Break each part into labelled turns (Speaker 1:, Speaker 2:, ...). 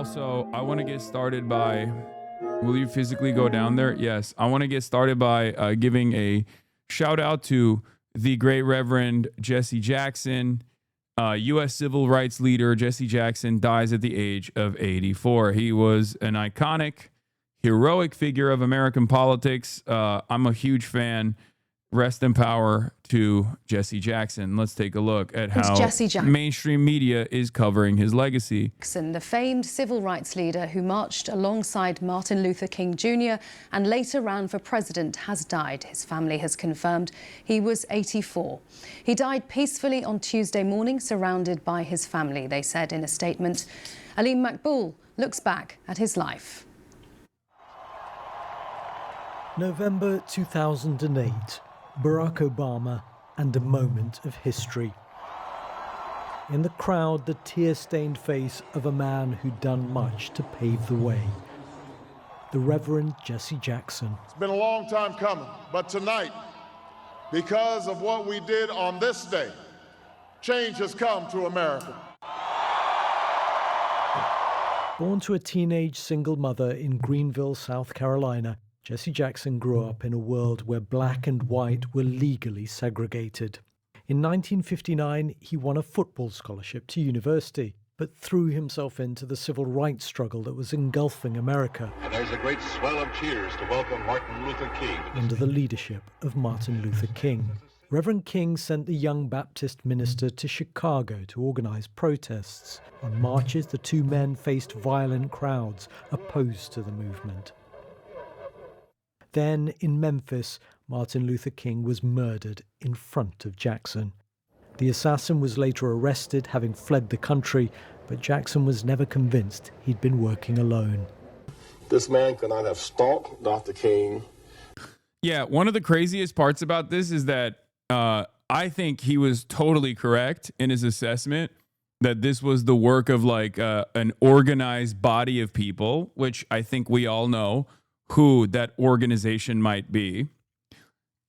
Speaker 1: Also, I want to get started by, will you physically go down there? Yes. I want to get started by giving a shout out to the great Reverend Jesse Jackson, U.S. civil rights leader. Jesse Jackson dies at the age of 84. He was an iconic, heroic figure of American politics. I'm a huge fan. Rest in power to Jesse Jackson. Let's take a look at how mainstream media is covering his legacy.
Speaker 2: Jackson, the famed civil rights leader who marched alongside Martin Luther King Jr. and later ran for president, has died. His family has confirmed he was 84. He died peacefully on Tuesday morning, surrounded by his family, they said in a statement. Aleem Maqbool looks back at his life.
Speaker 3: November 2008. Barack Obama and a moment of history. In the crowd, the tear-stained face of a man who'd done much to pave the way. The Reverend Jesse Jackson.
Speaker 4: It's been a long time coming, but tonight, because of what we did on this day, change has come to America.
Speaker 3: Born to a teenage single mother in Greenville, South Carolina, Jesse Jackson grew up in a world where black and white were legally segregated. In 1959, he won a football scholarship to university, but threw himself into the civil rights struggle that was engulfing America.
Speaker 5: And there's a great swell of cheers to welcome Martin Luther King.
Speaker 3: Under the leadership of Martin Luther King. Reverend King sent the young Baptist minister to Chicago to organize protests. On marches, the two men faced violent crowds opposed to the movement. Then, in Memphis, Martin Luther King was murdered in front of Jackson. The assassin was later arrested, having fled the country, but Jackson was never convinced he'd been working alone.
Speaker 5: This man could not have stalked Dr. King.
Speaker 1: Yeah, one of the craziest parts about this is that I think he was totally correct in his assessment that this was the work of like an organized body of people, which I think we all know who that organization might be.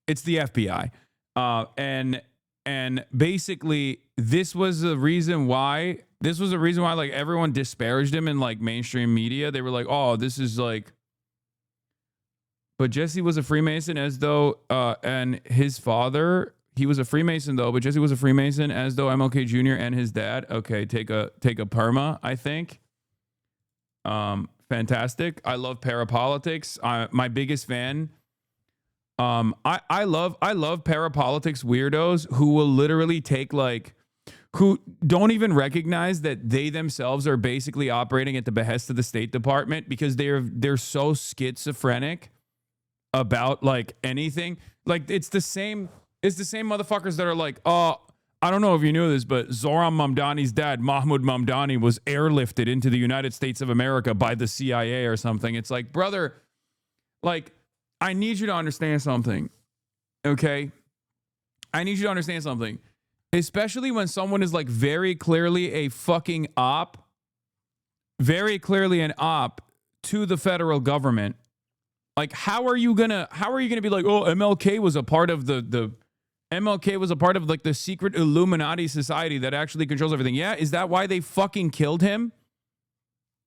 Speaker 1: It's the FBI. And basically this was the reason why like everyone disparaged him in like mainstream media. They were like, oh, this is like, but Jesse was a Freemason as though, and his father, he was a Freemason though, but Jesse was a Freemason as though MLK Jr. and his dad, okay, take a perma, I think. Fantastic. I love parapolitics. My biggest fan. I love parapolitics weirdos who will literally take who don't even recognize that they themselves are basically operating at the behest of the State Department because they're so schizophrenic about like anything. Like it's the same motherfuckers that are like, oh, I don't know if you knew this, but Zohran Mamdani's dad, Mahmoud Mamdani, was airlifted into the United States of America by the CIA or something. It's like, brother, like, I need you to understand something, okay? I need you to understand something, especially when someone is like very clearly a fucking op, very clearly an op to the federal government. Like, how are you gonna be like, oh, MLK was a part of MLK was a part of like the secret Illuminati society that actually controls everything. Yeah, is that why they fucking killed him?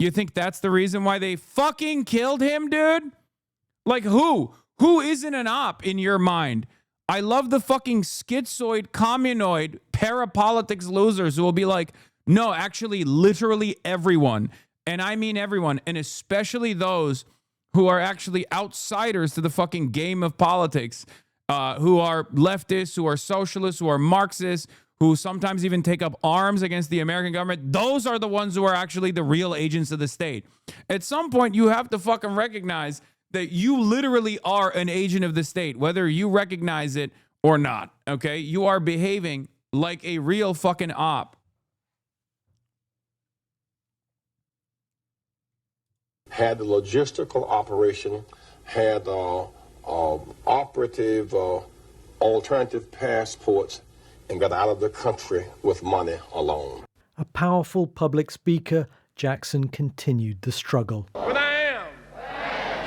Speaker 1: You think that's the reason why they fucking killed him, dude? Like who? Who isn't an op in your mind? I love the fucking schizoid, communoid, parapolitics losers who will be like, no, actually, literally everyone. And I mean everyone, and especially those who are actually outsiders to the fucking game of politics. Who are leftists, who are socialists, who are Marxists, who sometimes even take up arms against the American government. Those are the ones who are actually the real agents of the state. At some point, you have to fucking recognize that you literally are an agent of the state, whether you recognize it or not, okay? You are behaving like a real fucking op.
Speaker 5: Had the logistical operation, had operative alternative passports, and got out of the country with money alone.
Speaker 3: A powerful public speaker, Jackson continued the struggle.
Speaker 6: But I am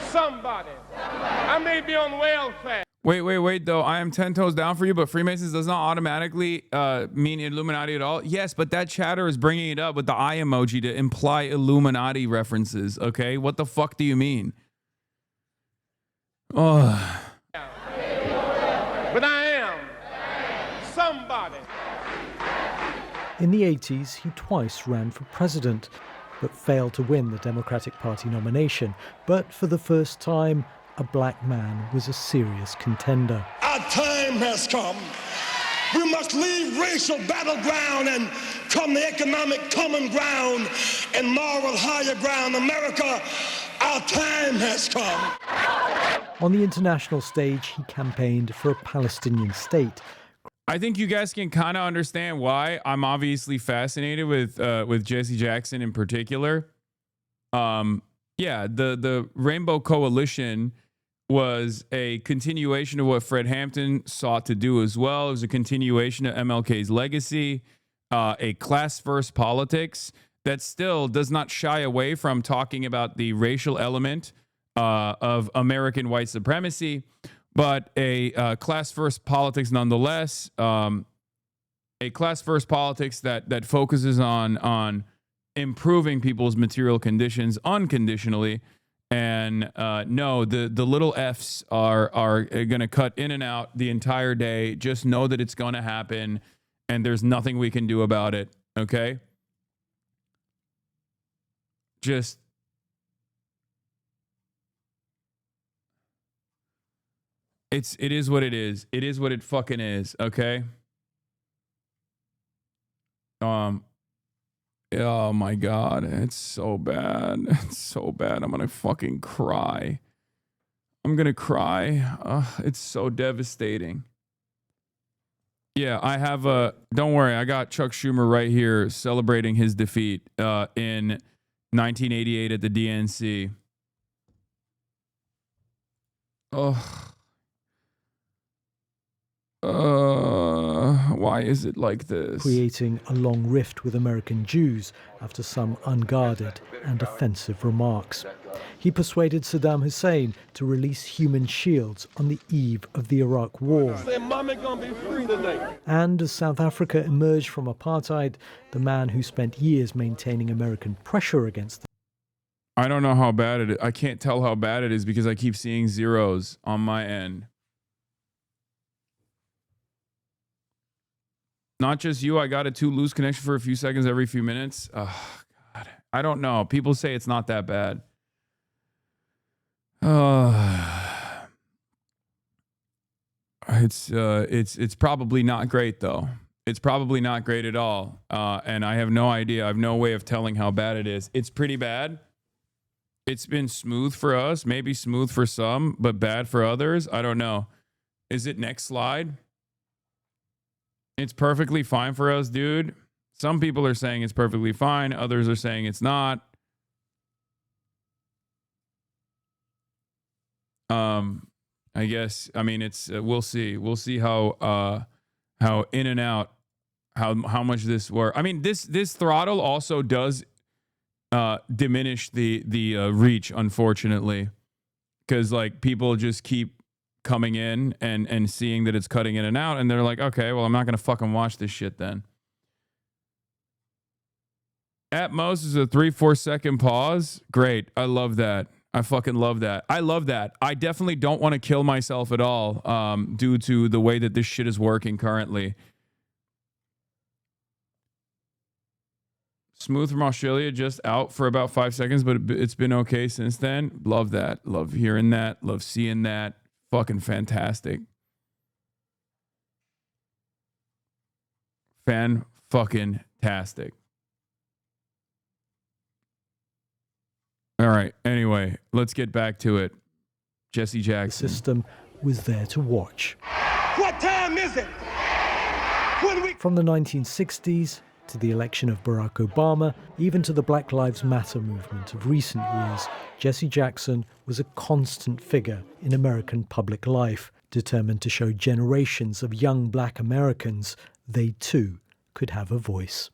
Speaker 6: somebody. I may be on welfare.
Speaker 1: Wait, though. I am 10 toes down for you, but Freemasons does not automatically mean Illuminati at all. Yes, but that chatter is bringing it up with the eye emoji to imply Illuminati references, okay? What the fuck do you mean? Oh.
Speaker 6: But I am somebody.
Speaker 3: In the 80s, he twice ran for president, but failed to win the Democratic Party nomination. But for the first time, a black man was a serious contender.
Speaker 7: Our time has come. We must leave racial battleground and come to economic common ground and moral higher ground. America, our time has come.
Speaker 3: On the international stage, he campaigned for a Palestinian state.
Speaker 1: I think you guys can kind of understand why I'm obviously fascinated with Jesse Jackson in particular. Yeah, the Rainbow Coalition was a continuation of what Fred Hampton sought to do as well. It was a continuation of MLK's legacy, a class-first politics that still does not shy away from talking about the racial element of American white supremacy, but a class-first politics nonetheless. A class-first politics that focuses on improving people's material conditions unconditionally. And no, the little F's are going to cut in and out the entire day. Just know that it's going to happen, and there's nothing we can do about it. Okay? Just it is what it is. It is what it fucking is. Okay? Oh my God, it's so bad. It's so bad. I'm gonna fucking cry. I'm gonna cry. It's so devastating. Yeah, I have don't worry, I got Chuck Schumer right here celebrating his defeat in 1988 at the DNC. Why is it like this?
Speaker 3: Creating a long rift with American Jews after some unguarded and offensive remarks. He persuaded Saddam Hussein to release human shields on the eve of the Iraq War. And as South Africa emerged from apartheid, the man who spent years maintaining American pressure against them.
Speaker 1: I don't know how bad it is. I can't tell how bad it is because I keep seeing zeros on my end. Not just you, I got a too loose connection for a few seconds every few minutes. Oh, God. I don't know. People say it's not that bad. It's probably not great, though. It's probably not great at all. And I have no idea. I have no way of telling how bad it is. It's pretty bad. It's been smooth for us, maybe smooth for some, but bad for others. I don't know. Is it next slide? It's perfectly fine for us, dude. Some people are saying it's perfectly fine. Others are saying it's not. I guess, I mean, it's, we'll see. We'll see how in and out, how much this works. I mean, this throttle also does diminish the reach, unfortunately, because like people just keep coming in and seeing that it's cutting in and out, and they're like, okay, well, I'm not gonna fucking watch this shit then. At most is a 3-4 second pause. Great. I love that. I fucking love that. I love that. I definitely don't want to kill myself at all due to the way that this shit is working currently. Smooth from Australia, just out for about 5 seconds, but it's been okay since then. Love that. Love hearing that. Love seeing that. Fucking fantastic. Fan-fucking-tastic. All right. Anyway, let's get back to it. Jesse Jackson.
Speaker 3: The system was there to watch.
Speaker 7: What time is it?
Speaker 3: From the 1960s to the election of Barack Obama, even to the Black Lives Matter movement of recent years, Jesse Jackson was a constant figure in American public life, determined to show generations of young black Americans they too could have a voice.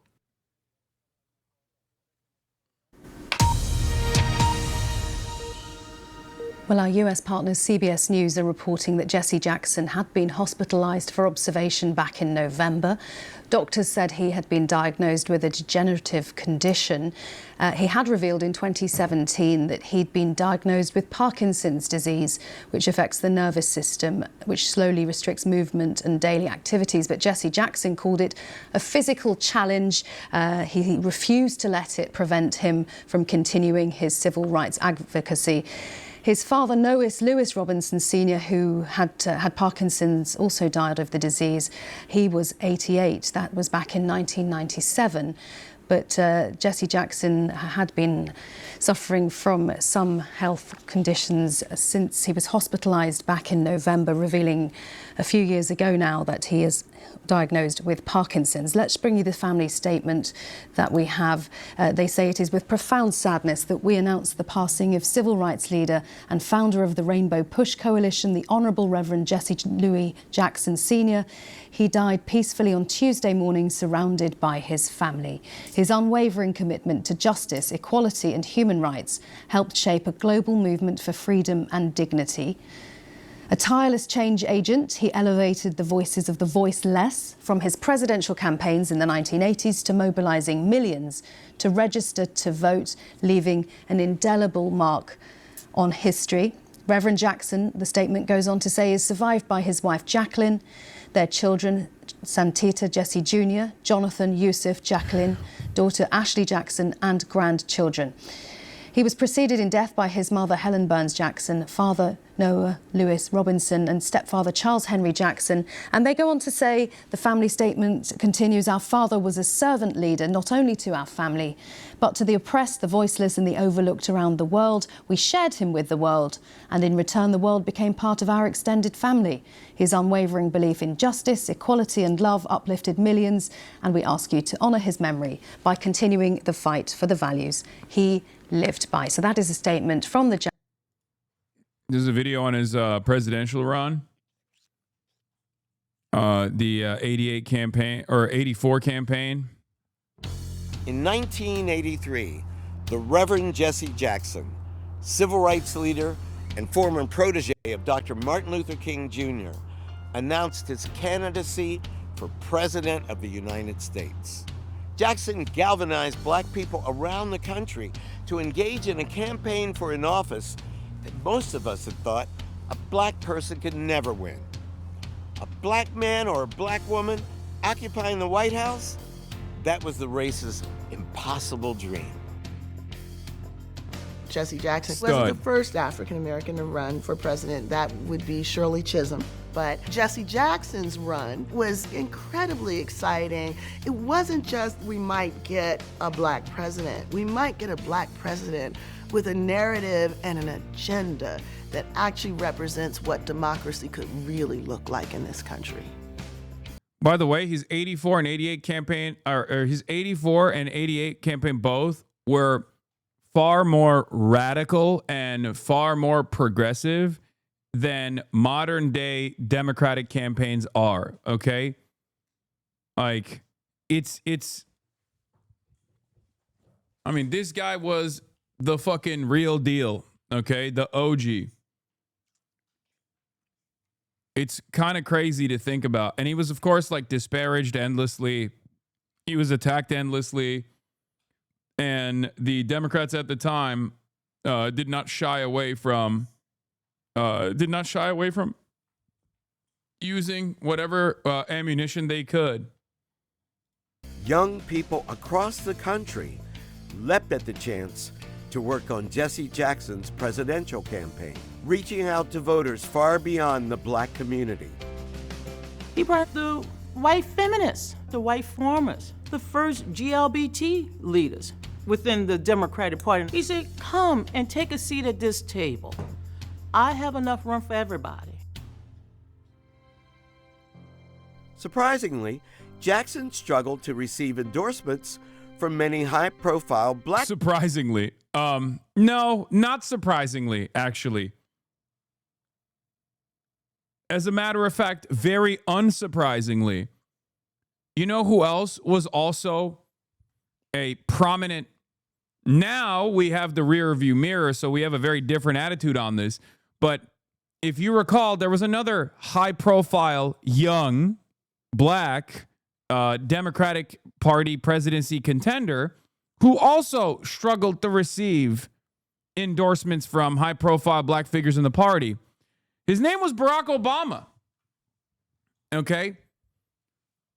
Speaker 2: Well, our US partners CBS News are reporting that Jesse Jackson had been hospitalised for observation back in November. Doctors said he had been diagnosed with a degenerative condition. He had revealed in 2017 that he'd been diagnosed with Parkinson's disease, which affects the nervous system, which slowly restricts movement and daily activities. But Jesse Jackson called it a physical challenge. He refused to let it prevent him from continuing his civil rights advocacy. His father, Nois Lewis Robinson Sr., who had Parkinson's, also died of the disease. He was 88. That was back in 1997. But Jesse Jackson had been suffering from some health conditions since he was hospitalised back in November, revealing a few years ago now that he is diagnosed with Parkinson's. Let's bring you the family statement that we have. They say it is with profound sadness that we announce the passing of civil rights leader and founder of the Rainbow Push Coalition, the Honourable Reverend Jesse Louis Jackson Sr. He died peacefully on Tuesday morning, surrounded by his family. His unwavering commitment to justice, equality and human rights helped shape a global movement for freedom and dignity. A tireless change agent, he elevated the voices of the voiceless from his presidential campaigns in the 1980s to mobilising millions to register to vote, leaving an indelible mark on history. Reverend Jackson, the statement goes on to say, is survived by his wife Jacqueline, their children Santita Jesse Jr., Jonathan, Yusuf, Jacqueline, daughter Ashley Jackson and grandchildren. He was preceded in death by his mother, Helen Burns Jackson, father, Noah Lewis Robinson, and stepfather, Charles Henry Jackson. And they go on to say, the family statement continues, our father was a servant leader, not only to our family, but to the oppressed, the voiceless, and the overlooked around the world. We shared him with the world, and in return, the world became part of our extended family. His unwavering belief in justice, equality, and love uplifted millions, and we ask you to honour his memory by continuing the fight for the values he lived by. So that is a statement from the...
Speaker 1: There's a video on his presidential run. The 88 campaign, or 84 campaign.
Speaker 8: In 1983, the Reverend Jesse Jackson, civil rights leader and former protege of Dr. Martin Luther King Jr., announced his candidacy for President of the United States. Jackson galvanized black people around the country to engage in a campaign for an office that most of us had thought a black person could never win. A black man or a black woman occupying the White House? That was the race's impossible dream.
Speaker 9: Jesse Jackson
Speaker 1: Stud.
Speaker 9: was the first African American to run for president. That would be Shirley Chisholm. But Jesse Jackson's run was incredibly exciting. It wasn't just we might get a black president. We might get a black president with a narrative and an agenda that actually represents what democracy could really look like in this country.
Speaker 1: By the way, his 84 and 88 campaign, or his 84 and 88 campaign both were far more radical and far more progressive than modern day Democratic campaigns are, okay? Like, I mean, this guy was the fucking real deal, okay? The OG. It's kind of crazy to think about. And he was, of course, like disparaged endlessly. He was attacked endlessly. And the Democrats at the time did not shy away from using whatever ammunition they could.
Speaker 8: Young people across the country leapt at the chance to work on Jesse Jackson's presidential campaign, reaching out to voters far beyond the black community.
Speaker 10: He brought the white feminists, the white farmers, the first GLBT leaders within the Democratic Party. He said, come and take a seat at this table. I have enough room for everybody.
Speaker 8: Surprisingly, Jackson struggled to receive endorsements from many high-profile black...
Speaker 1: Surprisingly. No, not surprisingly, actually. As a matter of fact, very unsurprisingly. You know who else was also a prominent... Now we have the rear view mirror, so we have a very different attitude on this. But if you recall, there was another high-profile young black Democratic Party presidency contender who also struggled to receive endorsements from high-profile black figures in the party. His name was Barack Obama. Okay?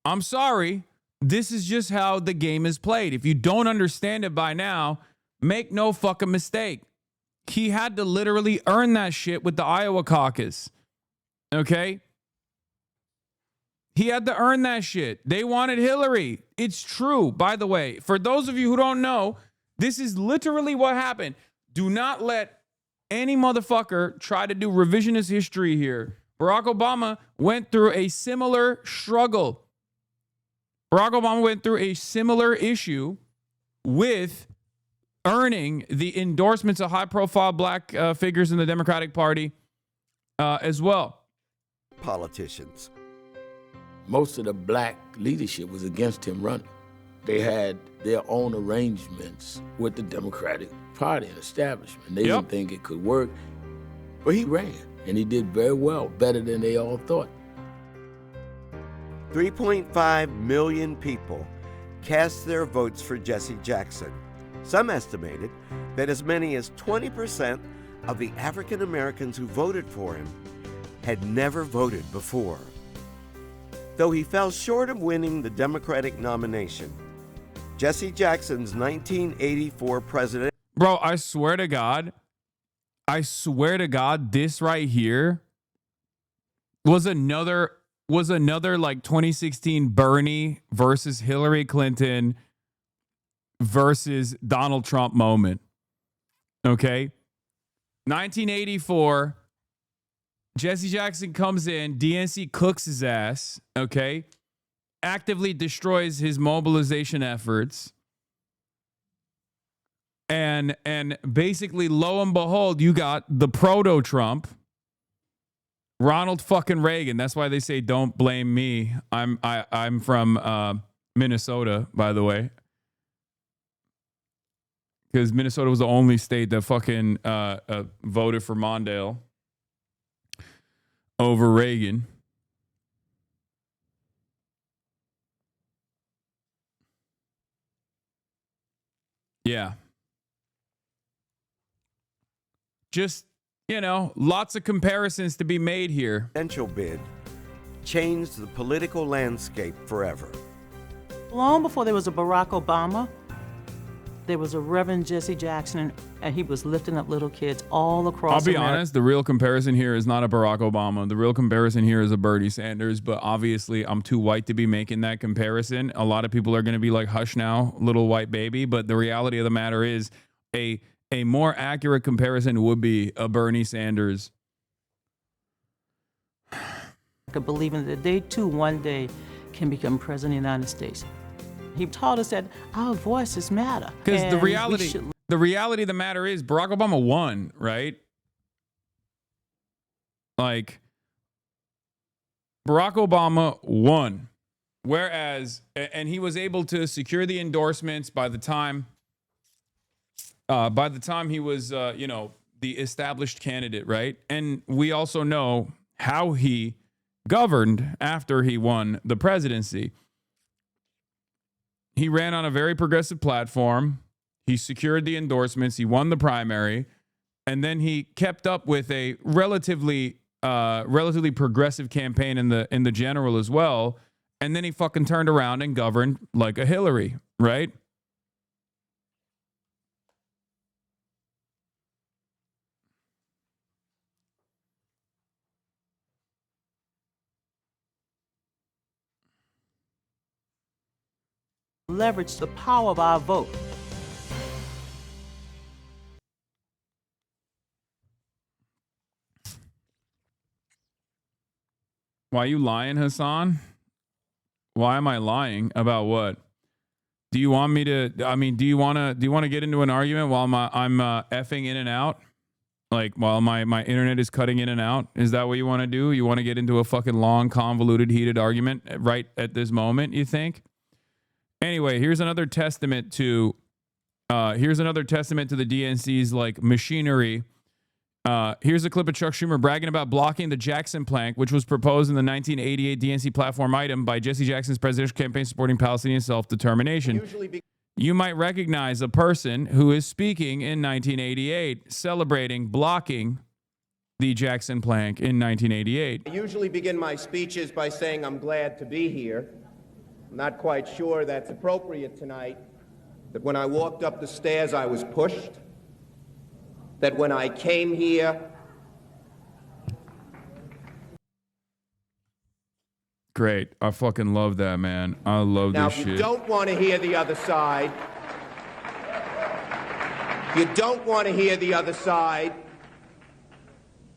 Speaker 1: I'm sorry. This is just how the game is played. If you don't understand it by now, make no fucking mistake. He had to literally earn that shit with the Iowa caucus. Okay? He had to earn that shit. They wanted Hillary. It's true. By the way, for those of you who don't know, this is literally what happened. Do not let any motherfucker try to do revisionist history here. Barack Obama went through a similar struggle. Barack Obama went through a similar issue with earning the endorsements of high-profile black figures in the Democratic Party as well.
Speaker 8: Politicians.
Speaker 11: Most of the black leadership was against him running. They had their own arrangements with the Democratic Party and establishment. They didn't think it could work, but he ran, and he did very well, better than they all thought.
Speaker 8: 3.5 million people cast their votes for Jesse Jackson. Some estimated that as many as 20% of the African Americans who voted for him had never voted before. Though he fell short of winning the Democratic nomination, Jesse Jackson's 1984 president...
Speaker 1: Bro, I swear to God, this right here was another like 2016 Bernie versus Hillary Clinton versus Donald Trump moment. Okay? 1984, Jesse Jackson comes in, DNC cooks his ass, okay? Actively destroys his mobilization efforts. And basically, lo and behold, you got the proto-Trump, Ronald fucking Reagan. That's why they say don't blame me. I'm from Minnesota, by the way. Because Minnesota was the only state that fucking voted for Mondale over Reagan. Yeah. Just, lots of comparisons to be made here.
Speaker 8: Presidential bid changed the political landscape forever.
Speaker 10: Long before there was a Barack Obama, there was a Reverend Jesse Jackson, and he was lifting up little kids all across America.
Speaker 1: I'll be honest, the real comparison here is not a Barack Obama. The real comparison here is a Bernie Sanders, but obviously I'm too white to be making that comparison. A lot of people are going to be like, hush now, little white baby, but the reality of the matter is a more accurate comparison would be a Bernie Sanders.
Speaker 10: Believing that they too one day can become president of the United States. He taught us that our voices matter.
Speaker 1: Because the reality of the matter is Barack Obama won, right? Like, Barack Obama won. Whereas, and he was able to secure the endorsements by the time he was, the established candidate, right? And we also know how he governed after he won the presidency. He ran on a very progressive platform. He secured the endorsements. He won the primary. And then he kept up with a relatively progressive campaign in the general as well. And then he fucking turned around and governed like a Hillary, right?
Speaker 10: Leverage the power of our vote.
Speaker 1: Why are you lying, Hasan? Why am I lying about what? Do you want me to? Do you want to get into an argument while I'm effing in and out? Like while my internet is cutting in and out? Is that what you want to do? You want to get into a fucking long, convoluted, heated argument right at this moment? You think? Anyway, here's another testament to the DNC's like machinery Here's a clip of Chuck Schumer bragging about blocking the Jackson plank, which was proposed in the 1988 DNC platform item by Jesse Jackson's presidential campaign supporting Palestinian self-determination. You might recognize a person who is speaking in 1988, celebrating blocking the Jackson plank in 1988.
Speaker 6: I usually begin my speeches by saying I'm glad to be here. I'm not quite sure that's appropriate tonight, that when I walked up the stairs I was pushed, that when I came here,
Speaker 1: Great. I fucking love that, man. I love
Speaker 6: now,
Speaker 1: this
Speaker 6: if
Speaker 1: shit.
Speaker 6: you don't want to hear the other side,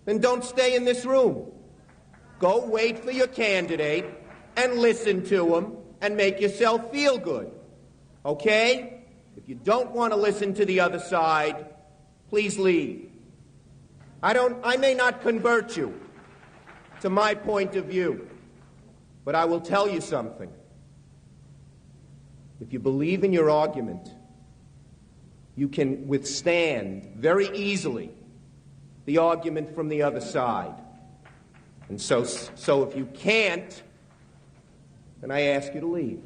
Speaker 6: then don't stay in this room. Go wait for your candidate and listen to him and make yourself feel good. Okay? If you don't want to listen to the other side, please leave. I may not convert you to my point of view, but I will tell you something. If you believe in your argument, you can withstand very easily the argument from the other side. And so if you can't, then I ask you to leave.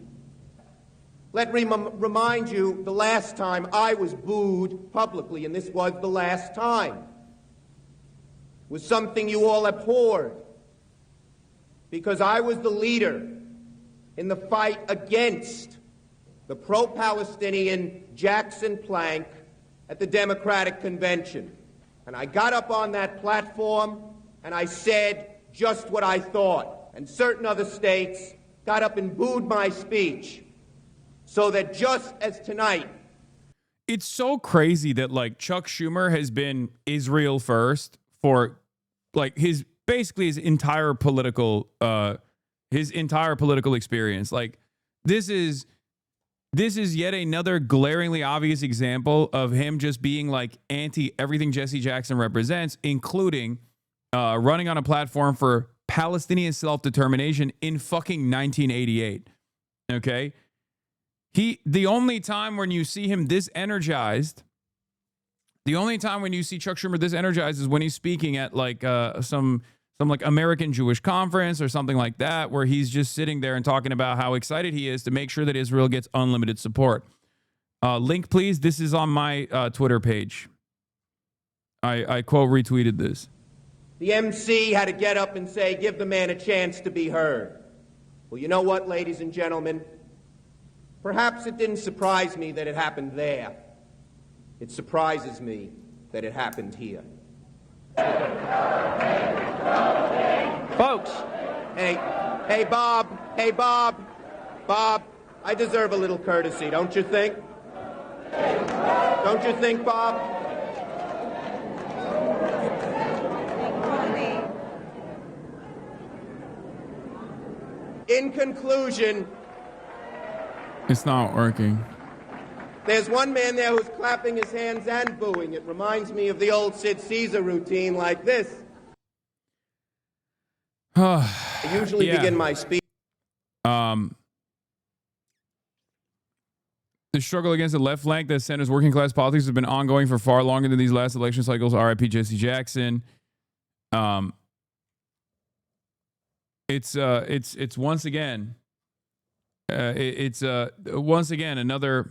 Speaker 6: Let me remind you the last time I was booed publicly, and this was the last time, was something you all abhorred, because I was the leader in the fight against the pro-Palestinian Jackson plank at the Democratic Convention. And I got up on that platform and I said just what I thought. And certain other states got up and booed my speech. So that just as tonight.
Speaker 1: It's so crazy that like Chuck Schumer has been Israel first for like his entire political experience. Like this is yet another glaringly obvious example of him just being like anti everything Jesse Jackson represents, including running on a platform for Palestinian self-determination in fucking 1988. Okay? The only time when you see him this energized, the only time when you see Chuck Schumer this energized is when he's speaking at like some like American Jewish conference or something like that, where he's just sitting there and talking about how excited he is to make sure that Israel gets unlimited support. Link, please. This is on my Twitter page. I quote retweeted this.
Speaker 6: The MC had to get up and say, give the man a chance to be heard. Well, you know what, ladies and gentlemen? Perhaps it didn't surprise me that it happened there. It surprises me that it happened here. Folks, hey, Bob, I deserve a little courtesy, don't you think? Don't you think, Bob? In conclusion,
Speaker 1: it's not working.
Speaker 6: There's one man there who's clapping his hands and booing. It reminds me of the old Sid Caesar routine like this. I usually begin my speech.
Speaker 1: The struggle against the left flank that centers working class politics has been ongoing for far longer than these last election cycles. R.I.P. Jesse Jackson. It's once again. Once again another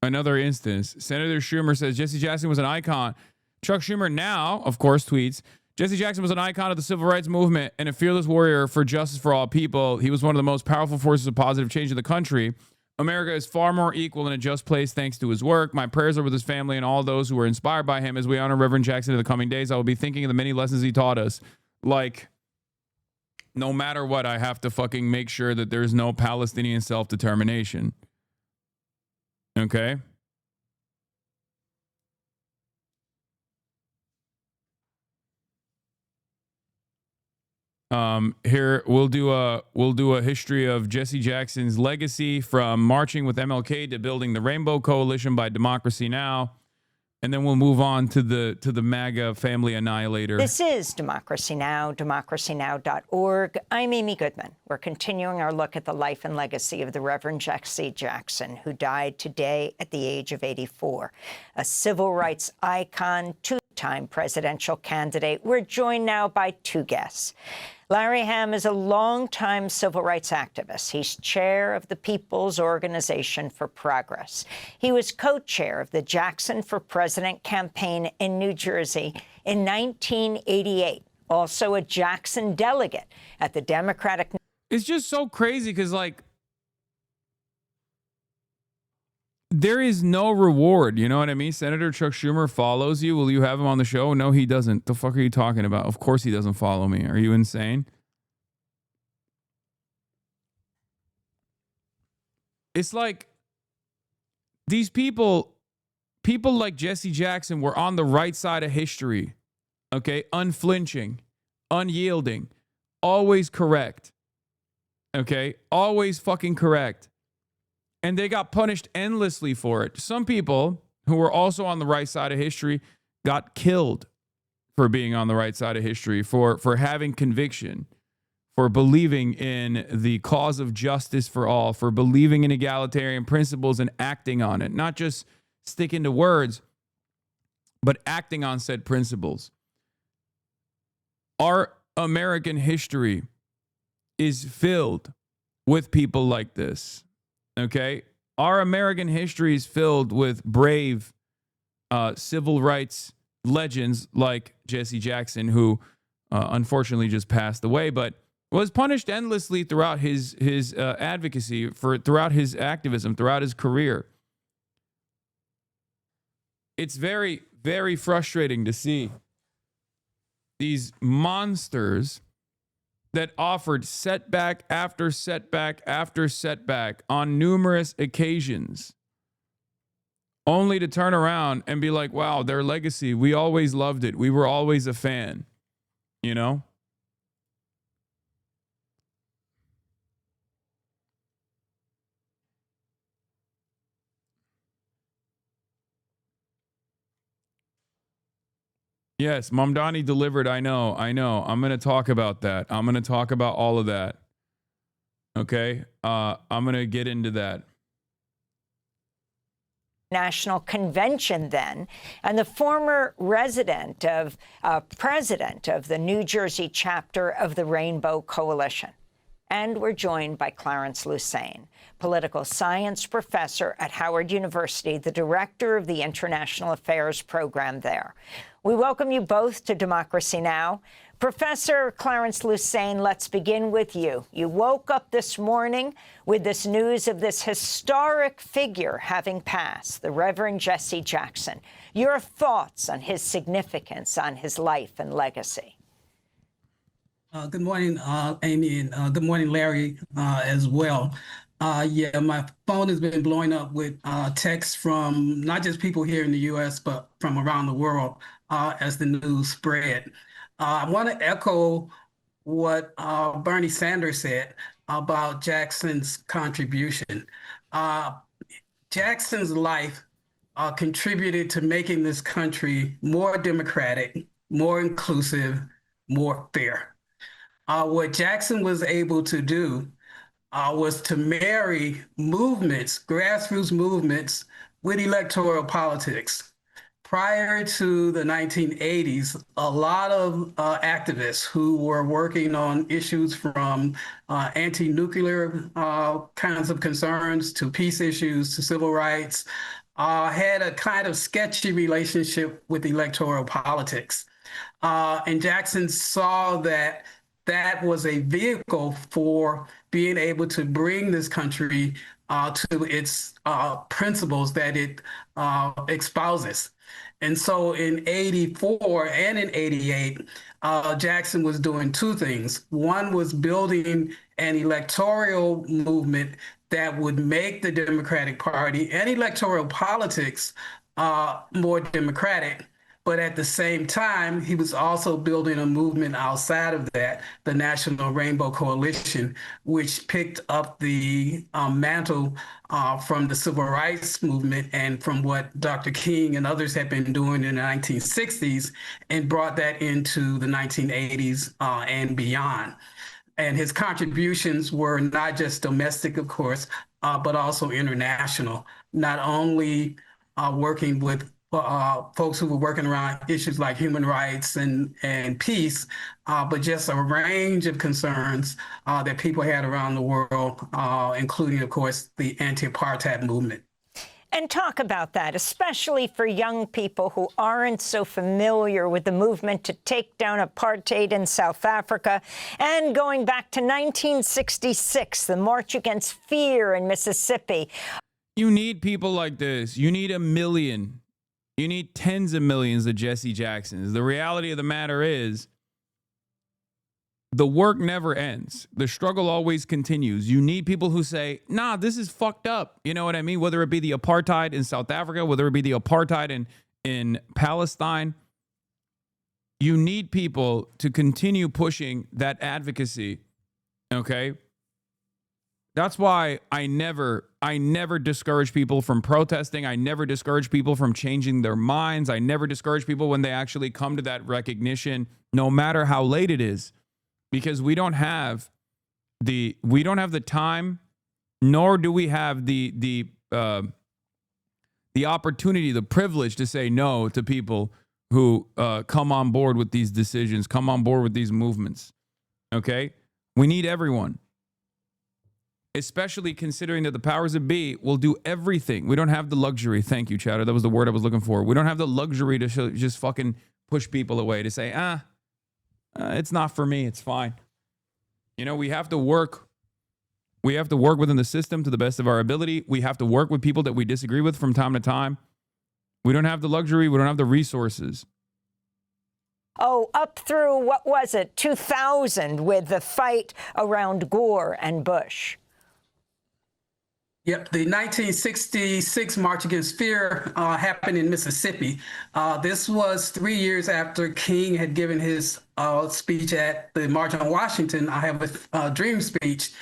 Speaker 1: instance. Senator Schumer says Jesse Jackson was an icon. Chuck Schumer now, of course, tweets, Jesse Jackson was an icon of the civil rights movement and a fearless warrior for justice for all people. He was one of the most powerful forces of positive change in the country. America is far more equal and a just place thanks to his work. My prayers are with his family and all those who were inspired by him. As we honor Reverend Jackson in the coming days, I will be thinking of the many lessons he taught us. Like, no matter what, I have to fucking make sure that there's no Palestinian self-determination. Okay? Here we'll do a history of Jesse Jackson's legacy from marching with MLK to building the Rainbow Coalition by Democracy Now! and then we'll move on to the MAGA family annihilator.
Speaker 12: This is Democracy Now!, democracynow.org. I'm Amy Goodman. We're continuing our look at the life and legacy of the Reverend Jesse Jackson, who died today at the age of 84. A civil rights icon, two-time presidential candidate. We're joined now by two guests. Larry Hamm is a longtime civil rights activist. He's chair of the People's Organization for Progress. He was co-chair of the Jackson for President campaign in New Jersey in 1988. Also a Jackson delegate at the Democratic...
Speaker 1: It's just so crazy because, like, there is no reward. You know what I mean? Senator Chuck Schumer follows you. Will you have him on the show? No, he doesn't. The fuck are you talking about? Of course he doesn't follow me. Are you insane? It's like these people like Jesse Jackson were on the right side of history. Okay? Unflinching, unyielding, always correct. Okay? Always fucking correct. And they got punished endlessly for it. Some people who were also on the right side of history got killed for being on the right side of history, for having conviction, for believing in the cause of justice for all, for believing in egalitarian principles and acting on it. Not just sticking to words, but acting on said principles. Our American history is filled with people like this. Okay, our American history is filled with brave civil rights legends like Jesse Jackson, who unfortunately just passed away, but was punished endlessly throughout his advocacy, throughout his activism, throughout his career. It's very, very frustrating to see these monsters that offered setback after setback after setback on numerous occasions, only to turn around and be like, wow, their legacy, we always loved it. We were always a fan, you know? Yes, Mamdani delivered. I know. I'm going to talk about that. I'm going to talk about all of that. Okay? I'm going to get into that.
Speaker 12: National Convention then, and the former president of the New Jersey chapter of the Rainbow Coalition. And we're joined by Clarence Lusane, political science professor at Howard University, the director of the International Affairs program there. We welcome you both to Democracy Now! Professor Clarence Lusane, let's begin with you. You woke up this morning with this news of this historic figure having passed, the Reverend Jesse Jackson. Your thoughts on his significance, on his life and legacy?
Speaker 13: Good morning, Amy, and good morning, Larry, as well. Yeah, my phone has been blowing up with texts from not just people here in the U.S., but from around the world as the news spread. I want to echo what Bernie Sanders said about Jackson's contribution. Jackson's life contributed to making this country more democratic, more inclusive, more fair. What Jackson was able to do was to marry movements, grassroots movements, with electoral politics. Prior to the 1980s, a lot of activists who were working on issues from anti-nuclear kinds of concerns to peace issues to civil rights had a kind of sketchy relationship with electoral politics. And Jackson saw that that was a vehicle for being able to bring this country to its principles that it espouses. And so in 84 and in 88, Jackson was doing two things. One was building an electoral movement that would make the Democratic Party and electoral politics more democratic, But at the same time, he was also building a movement outside of that, the National Rainbow Coalition, which picked up the mantle from the civil rights movement and from what Dr. King and others had been doing in the 1960s and brought that into the 1980s and beyond. And his contributions were not just domestic, of course, but also international, not only working with folks who were working around issues like human rights and peace, but just a range of concerns that people had around the world, including, of course, the anti-apartheid movement.
Speaker 12: And talk about that, especially for young people who aren't so familiar with the movement to take down apartheid in South Africa. And going back to 1966, the March Against Fear in Mississippi.
Speaker 1: You need people like this. You need 1 million. You need tens of millions of Jesse Jacksons. The reality of the matter is, the work never ends. The struggle always continues. You need people who say, nah, this is fucked up. You know what I mean? Whether it be the apartheid in South Africa, whether it be the apartheid in Palestine, you need people to continue pushing that advocacy. Okay? That's why I never discourage people from protesting. I never discourage people from changing their minds. I never discourage people when they actually come to that recognition, no matter how late it is. Because we don't have the time, nor do we have the opportunity, the privilege to say no to people who come on board with these decisions, come on board with these movements. Okay, we need everyone, especially considering that the powers that be will do everything. We don't have the luxury. Thank you, Chowder. That was the word I was looking for. We don't have the luxury to just fucking push people away, to say, it's not for me. It's fine. You know, we have to work. We have to work within the system to the best of our ability. We have to work with people that we disagree with from time to time. We don't have the luxury. We don't have the resources.
Speaker 12: Oh, up through, what was it, 2000 with the fight around Gore and Bush.
Speaker 13: Yep, the 1966 March Against Fear happened in Mississippi. This was 3 years after King had given his speech at the March on Washington, I Have a Dream speech,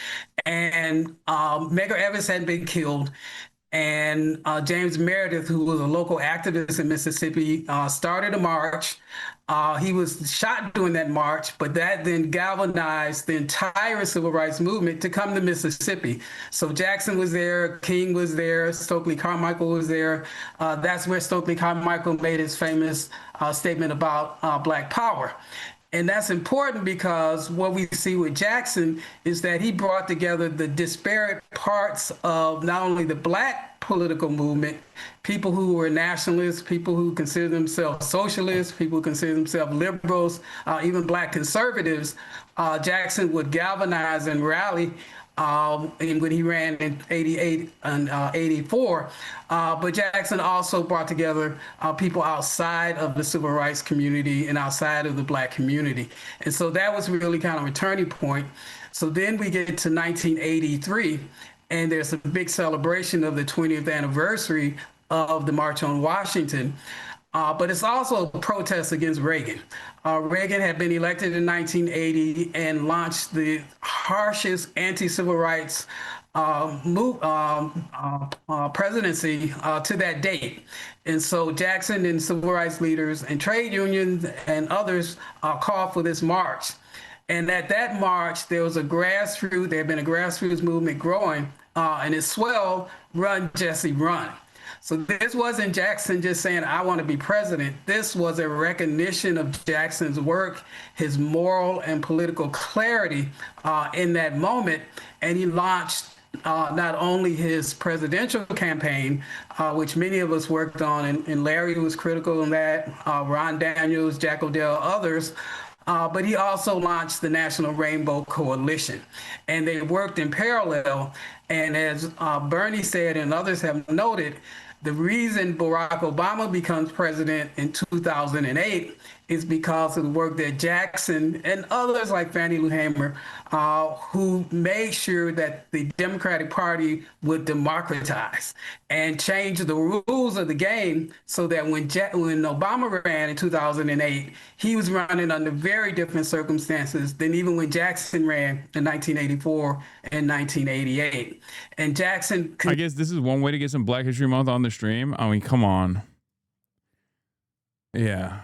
Speaker 13: and Medgar Evers had been killed. And James Meredith, who was a local activist in Mississippi, started a march. He was shot during that march, but that then galvanized the entire civil rights movement to come to Mississippi. So Jackson was there, King was there, Stokely Carmichael was there. That's where Stokely Carmichael made his famous statement about Black Power. And that's important because what we see with Jackson is that he brought together the disparate parts of not only the Black political movement, people who were nationalists, people who consider themselves socialists, people who consider themselves liberals, even Black conservatives. Jackson would galvanize and rally when he ran in 88 and 84. But Jackson also brought together people outside of the civil rights community and outside of the Black community. And so that was really kind of a turning point. So then we get to 1983, and there's a big celebration of the 20th anniversary of the March on Washington. But it's also a protest against Reagan. Reagan had been elected in 1980 and launched the harshest anti-civil rights presidency to that date. And so Jackson and civil rights leaders and trade unions and others called for this march. And at that march, there had been a grassroots movement growing, and it swelled, Run, Jesse, Run. So this wasn't Jackson just saying, I want to be president. This was a recognition of Jackson's work, his moral and political clarity in that moment. And he launched not only his presidential campaign, which many of us worked on, and Larry was critical in that, Ron Daniels, Jack O'Dell, others, but he also launched the National Rainbow Coalition. And they worked in parallel. And as Bernie said and others have noted, the reason Barack Obama becomes president in 2008 is because of the work that Jackson and others like Fannie Lou Hamer, who made sure that the Democratic Party would democratize and change the rules of the game so that when Obama ran in 2008, he was running under very different circumstances than even when Jackson ran in 1984 and 1988. And Jackson...
Speaker 1: I guess this is one way to get some Black History Month on the stream. I mean, come on. Yeah.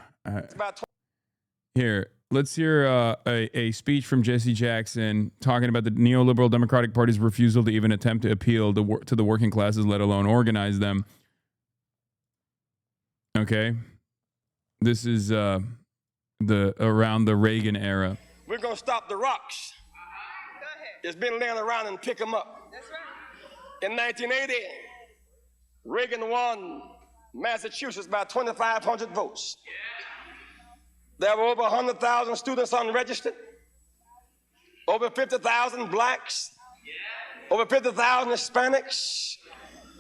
Speaker 1: Here, let's hear a speech from Jesse Jackson talking about the neoliberal Democratic Party's refusal to even attempt to appeal to the working classes, let alone organize them. Okay. This is around the Reagan era.
Speaker 14: We're going to stop the rocks. It's been laying around and pick them up. That's right. In 1980, Reagan won Massachusetts by 2,500 votes. There were over 100,000 students unregistered, over 50,000 blacks, over 50,000 Hispanics.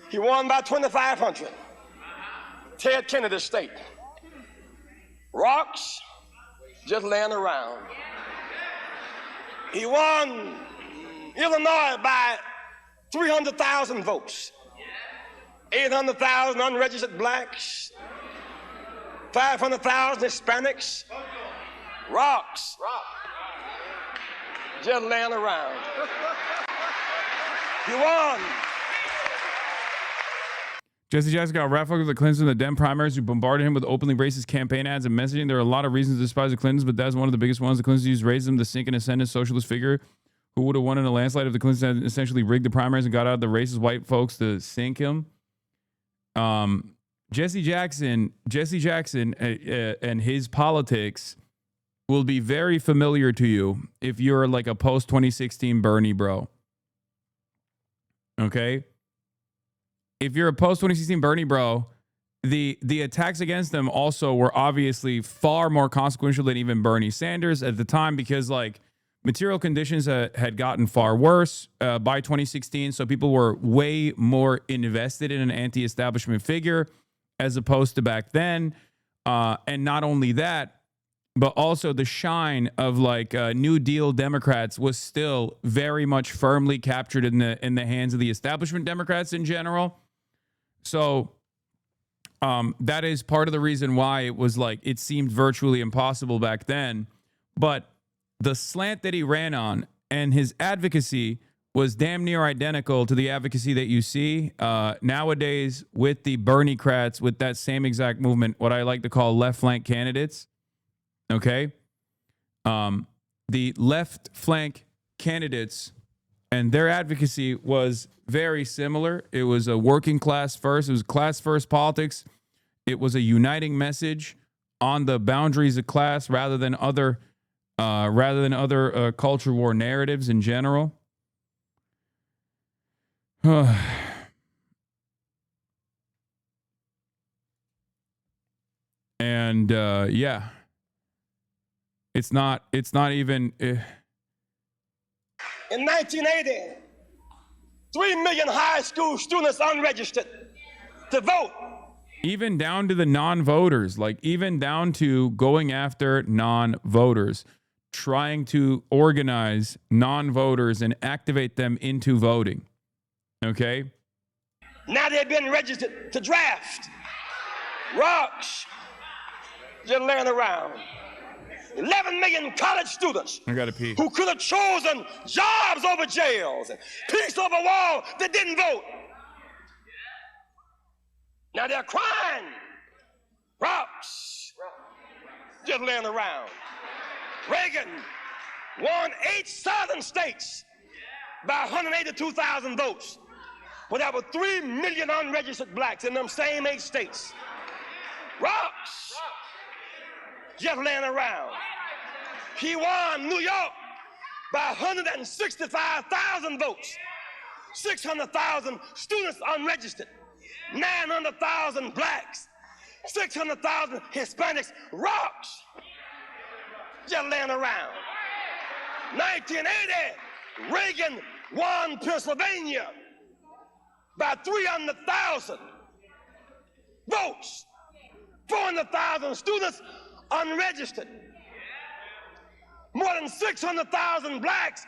Speaker 14: He won by 2,500. Ted Kennedy State. Rocks just laying around. He won Illinois by 300,000 votes. 800,000 unregistered blacks, 500,000 Hispanics. Rocks just laying around. He won.
Speaker 1: Jesse Jackson got wrapped up with the Clintons in the Dem primaries, who bombarded him with openly racist campaign ads and messaging. There are a lot of reasons to despise the Clintons, but that's one of the biggest ones. The Clintons used racism to sink an ascendant socialist figure who would have won in a landslide if the Clintons had essentially rigged the primaries and got out the racist white folks to sink him. Jesse Jackson and his politics will be very familiar to you if you're like a post 2016 Bernie bro. Okay? If you're a post 2016 Bernie bro, the attacks against them also were obviously far more consequential than even Bernie Sanders at the time, because like material conditions had gotten far worse by 2016. So people were way more invested in an anti-establishment figure as opposed to back then. And not only that, but also the shine of like New Deal Democrats was still very much firmly captured in the hands of the establishment Democrats in general. So that is part of the reason why it was like it seemed virtually impossible back then. But the slant that he ran on and his advocacy was damn near identical to the advocacy that you see nowadays with the Bernie-crats, with that same exact movement, what I like to call left flank candidates. Okay? The left flank candidates and their advocacy was very similar. It was a working class first. It was class first politics. It was a uniting message on the boundaries of class rather than other culture war narratives in general. And yeah, it's not even.
Speaker 14: In 1980, 3 million high school students unregistered to vote.
Speaker 1: Even down to the non-voters, like even down to going after non-voters, trying to organize non-voters and activate them into voting. Okay?
Speaker 14: Now they've been registered to draft. Rocks just laying around. 11 million college students
Speaker 1: I gotta pee.
Speaker 14: who could have chosen jobs over jails, peace over wall, that didn't vote. Now they're crying. Rocks just laying around. Reagan won 8 southern states by 182,000 votes. But there were 3 million unregistered blacks in them same 8 states. Rocks just laying around. He won New York by 165,000 votes. 600,000 students unregistered. 900,000 blacks. 600,000 Hispanics. Rocks just laying around. 1980, Reagan won Pennsylvania by 300,000 votes, 400,000 students unregistered, more than 600,000 blacks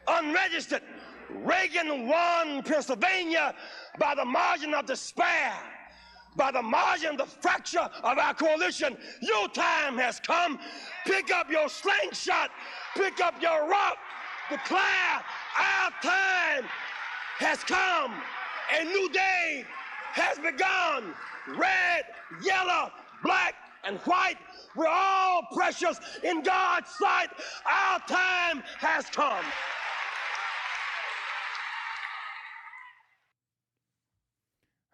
Speaker 14: unregistered. Reagan won Pennsylvania by the margin of despair, by the margin of the fracture of our coalition. Your time has come. Pick up your slingshot, pick up your rock, declare our time has come. A new day has begun. Red, yellow, black, and white, we're all precious in God's sight. Our time has come.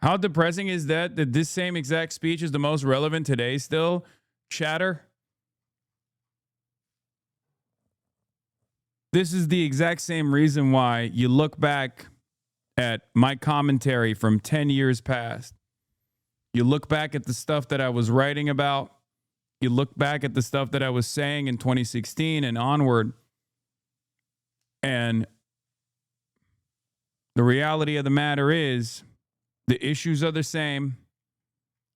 Speaker 1: How depressing is that this same exact speech is the most relevant today still? Chatter. This is the exact same reason why you look back at my commentary from 10 years past. You look back at the stuff that I was writing about. You look back at the stuff that I was saying in 2016 and onward. And the reality of the matter is, the issues are the same,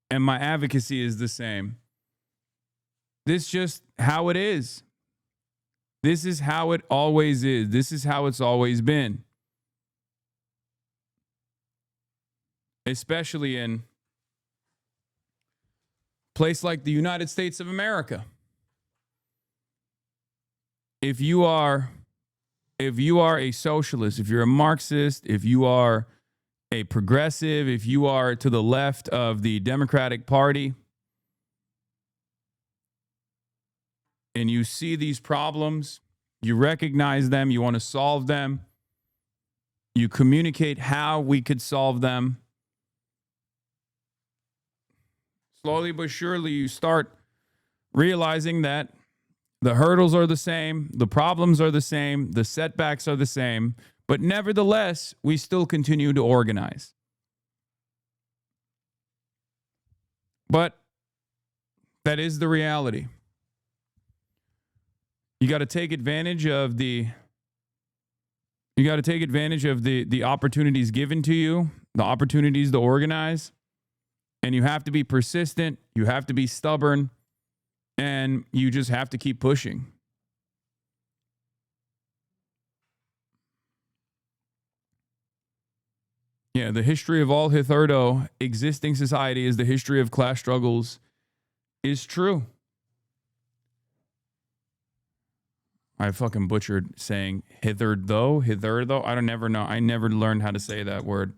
Speaker 1: and my advocacy is the same. This is just how it is. This is how it always is. This is how it's always been. Especially in a place like the United States of America. If you are a socialist, if you're a Marxist, if you are a progressive, if you are to the left of the Democratic Party, and you see these problems, you recognize them, you want to solve them, you communicate how we could solve them, slowly but surely you start realizing that the hurdles are the same, the problems are the same, the setbacks are the same, but nevertheless, we still continue to organize. But that is the reality. You got to take advantage of the opportunities given to you, the opportunities to organize, and you have to be persistent, you have to be stubborn, and you just have to keep pushing. Yeah, the history of all hitherto existing society is the history of class struggles is true. I fucking butchered saying hitherto. I don't never know. I never learned how to say that word.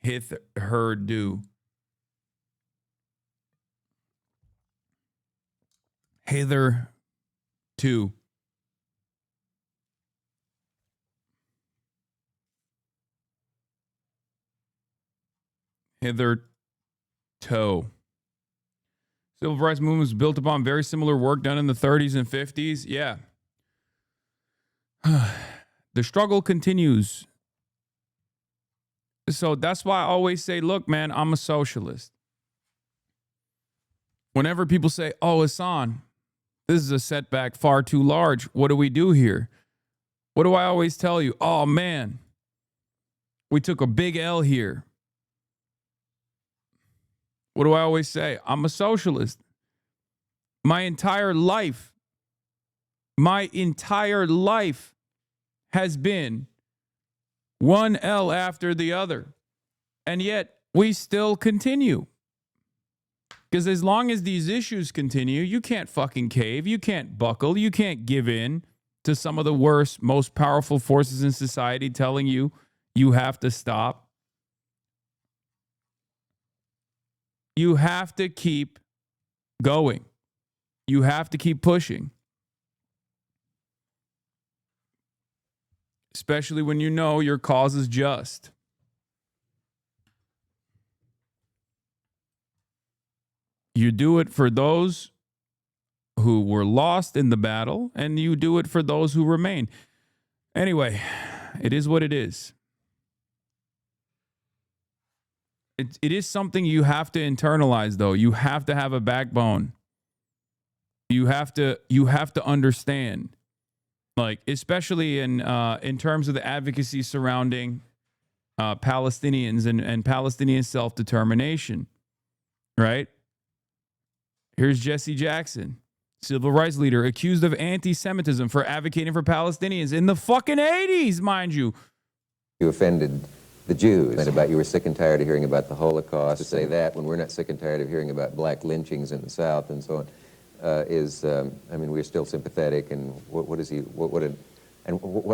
Speaker 1: Hitherto. Hitherto. Hitherto. Civil rights movement was built upon very similar work done in the 30s and 50s. Yeah. The struggle continues. So that's why I always say, look, man, I'm a socialist. Whenever people say, oh, Hasan, this is a setback far too large. What do we do here? What do I always tell you? Oh, man, we took a big L here. What do I always say? I'm a socialist. My entire life has been one L after the other. And yet we still continue. Because as long as these issues continue, you can't fucking cave. You can't buckle. You can't give in to some of the worst, most powerful forces in society telling you you have to stop. You have to keep going. You have to keep pushing. Especially when you know your cause is just. You do it for those who were lost in the battle, and you do it for those who remain. Anyway, it is what it is. It is something you have to internalize, though. You have to have a backbone. You have to understand like especially in terms of the advocacy surrounding Palestinians and Palestinian self-determination, right? Here's Jesse Jackson, civil rights leader, accused of anti-Semitism for advocating for Palestinians in the fucking 80s, mind you.
Speaker 15: You offended the Jews, and about you were sick and tired of hearing about the Holocaust. To say that when we're not sick and tired of hearing about black lynchings in the South and so on, I mean, we're still sympathetic. And what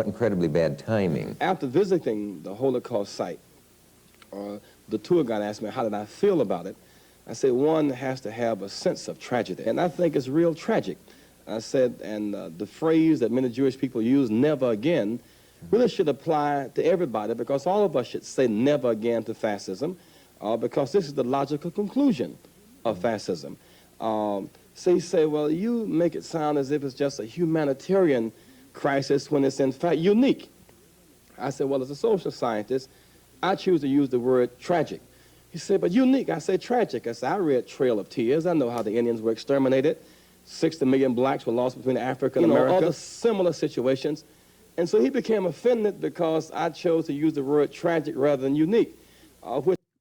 Speaker 15: incredibly bad timing.
Speaker 16: After visiting the Holocaust site, the tour guide asked me how did I feel about it. I said, one has to have a sense of tragedy, and I think it's real tragic. I said, and the phrase that many Jewish people use, never again, really should apply to everybody, because all of us should say never again to fascism, because this is the logical conclusion of fascism. So you say, well, you make it sound as if it's just a humanitarian crisis when it's in fact unique. I said, well, as a social scientist, I choose to use the word tragic. He said, but unique. I said, tragic. I said, I read Trail of Tears. I know how the Indians were exterminated. 60 million blacks were lost between Africa and America. Other similar situations. And so he became offended because I chose to use the word tragic rather than unique.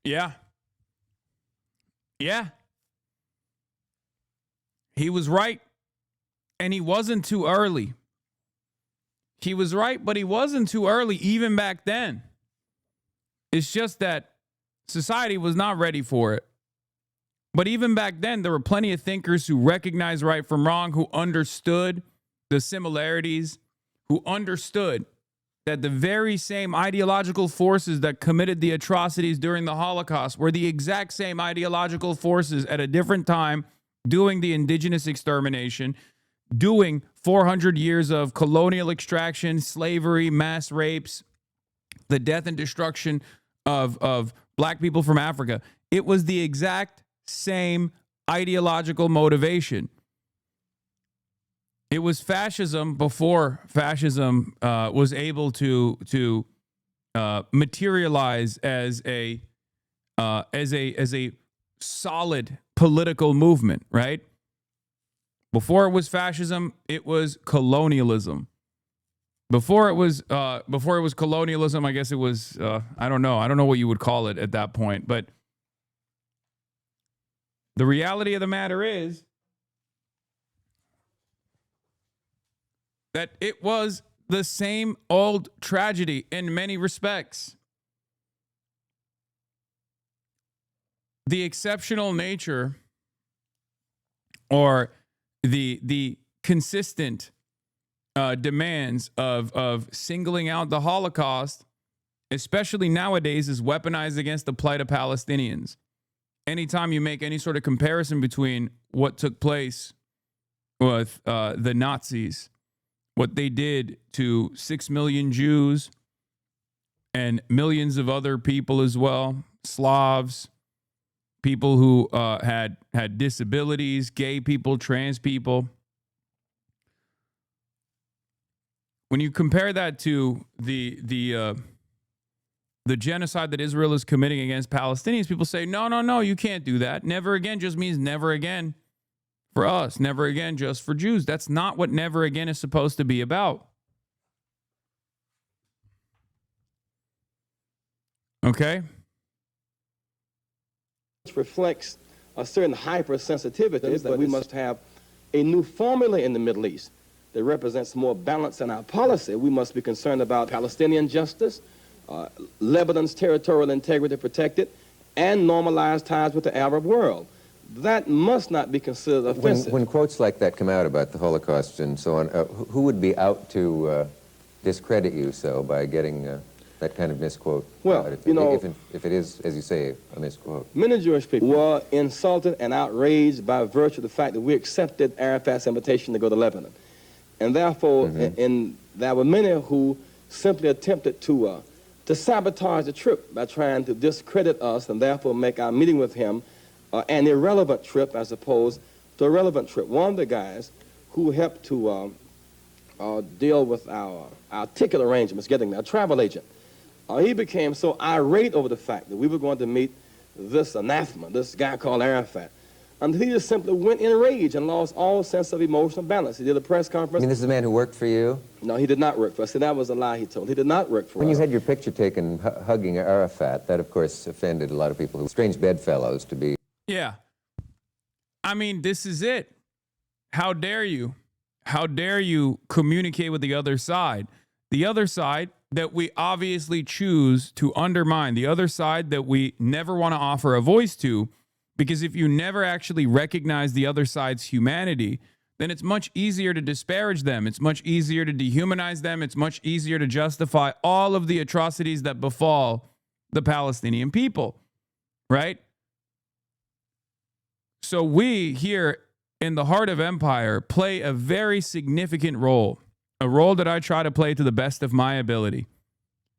Speaker 1: Yeah. He was right. And he wasn't too early. He was right, but he wasn't too early even back then. It's just that society was not ready for it. But even back then, there were plenty of thinkers who recognized right from wrong, who understood the similarities, who understood that the very same ideological forces that committed the atrocities during the Holocaust were the exact same ideological forces at a different time doing the indigenous extermination, doing 400 years of colonial extraction, slavery, mass rapes, the death and destruction of black people from Africa. It was the exact same ideological motivation. It was fascism before fascism was able to materialize as a solid political movement, right? Before it was fascism, it was colonialism. Before it was colonialism, I guess it was I don't know what you would call it at that point, but the reality of the matter is that it was the same old tragedy in many respects. The exceptional nature or the consistent demands of singling out the Holocaust, especially nowadays, is weaponized against the plight of Palestinians. Anytime you make any sort of comparison between what took place with the Nazis, what they did to 6 million Jews and millions of other people as well, Slavs, people who had disabilities, gay people, trans people. When you compare that to the genocide that Israel is committing against Palestinians, people say, no, you can't do that. Never again just means never again for us. Never again just for Jews. That's not what never again is supposed to be about. Okay?
Speaker 16: Which reflects a certain hypersensitivity that we must have a new formula in the Middle East that represents more balance in our policy. We must be concerned about Palestinian justice, Lebanon's territorial integrity protected, and normalized ties with the Arab world. That must not be considered offensive.
Speaker 15: When quotes like that come out about the Holocaust and so on, who would be out to discredit you so by getting that kind of misquote?
Speaker 16: Well,
Speaker 15: if it is, as you say, a misquote.
Speaker 16: Many Jewish people were insulted and outraged by virtue of the fact that we accepted Arafat's invitation to go to Lebanon. And therefore, there were many who simply attempted to sabotage the trip by trying to discredit us and therefore make our meeting with him an irrelevant trip as opposed to a relevant trip. One of the guys who helped to deal with our ticket arrangements, getting there, a travel agent, he became so irate over the fact that we were going to meet this anathema, this guy called Arafat. until he just simply went in rage and lost all sense of emotional balance. He did a press conference.
Speaker 15: I mean, this is a man who worked for you?
Speaker 16: No, he did not work for us. See, that was a lie he told. He did not work for us.
Speaker 15: When you had your picture taken hugging Arafat, that, of course, offended a lot of people who strange bedfellows to be.
Speaker 1: Yeah. I mean, this is it. How dare you? How dare you communicate with the other side? The other side that we obviously choose to undermine, the other side that we never want to offer a voice to, because if you never actually recognize the other side's humanity, then it's much easier to disparage them. It's much easier to dehumanize them. It's much easier to justify all of the atrocities that befall the Palestinian people, right? So we here in the heart of empire play a very significant role, a role that I try to play to the best of my ability,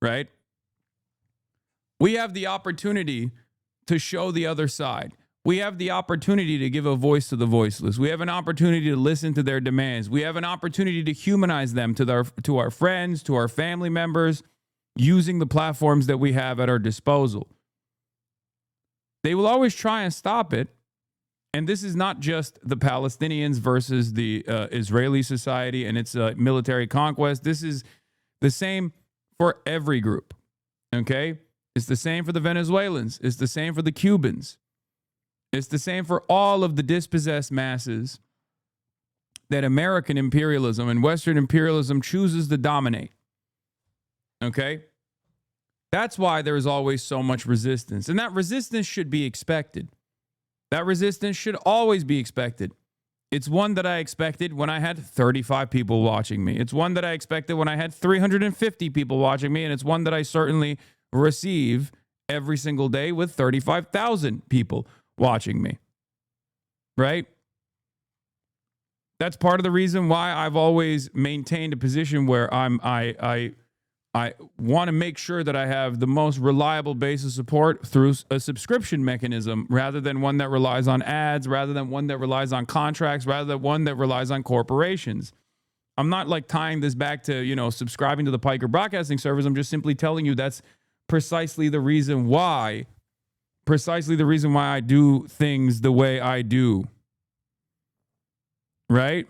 Speaker 1: right? We have the opportunity to show the other side. We have the opportunity to give a voice to the voiceless. We have an opportunity to listen to their demands. We have an opportunity to humanize them to our friends, to our family members, using the platforms that we have at our disposal. They will always try and stop it. And this is not just the Palestinians versus the Israeli society and its military conquest. This is the same for every group, okay? It's the same for the Venezuelans. It's the same for the Cubans. It's the same for all of the dispossessed masses that American imperialism and Western imperialism chooses to dominate. Okay? That's why there is always so much resistance. And that resistance should be expected. That resistance should always be expected. It's one that I expected when I had 35 people watching me. It's one that I expected when I had 350 people watching me. And it's one that I certainly receive every single day with 35,000 people watching me, right? That's part of the reason why I've always maintained a position where I want to make sure that I have the most reliable base of support through a subscription mechanism rather than one that relies on ads, rather than one that relies on contracts, rather than one that relies on corporations. I'm not like tying this back to, subscribing to the Piker Broadcasting Service. I'm just simply telling you that's precisely the reason why I do things the way I do. Right?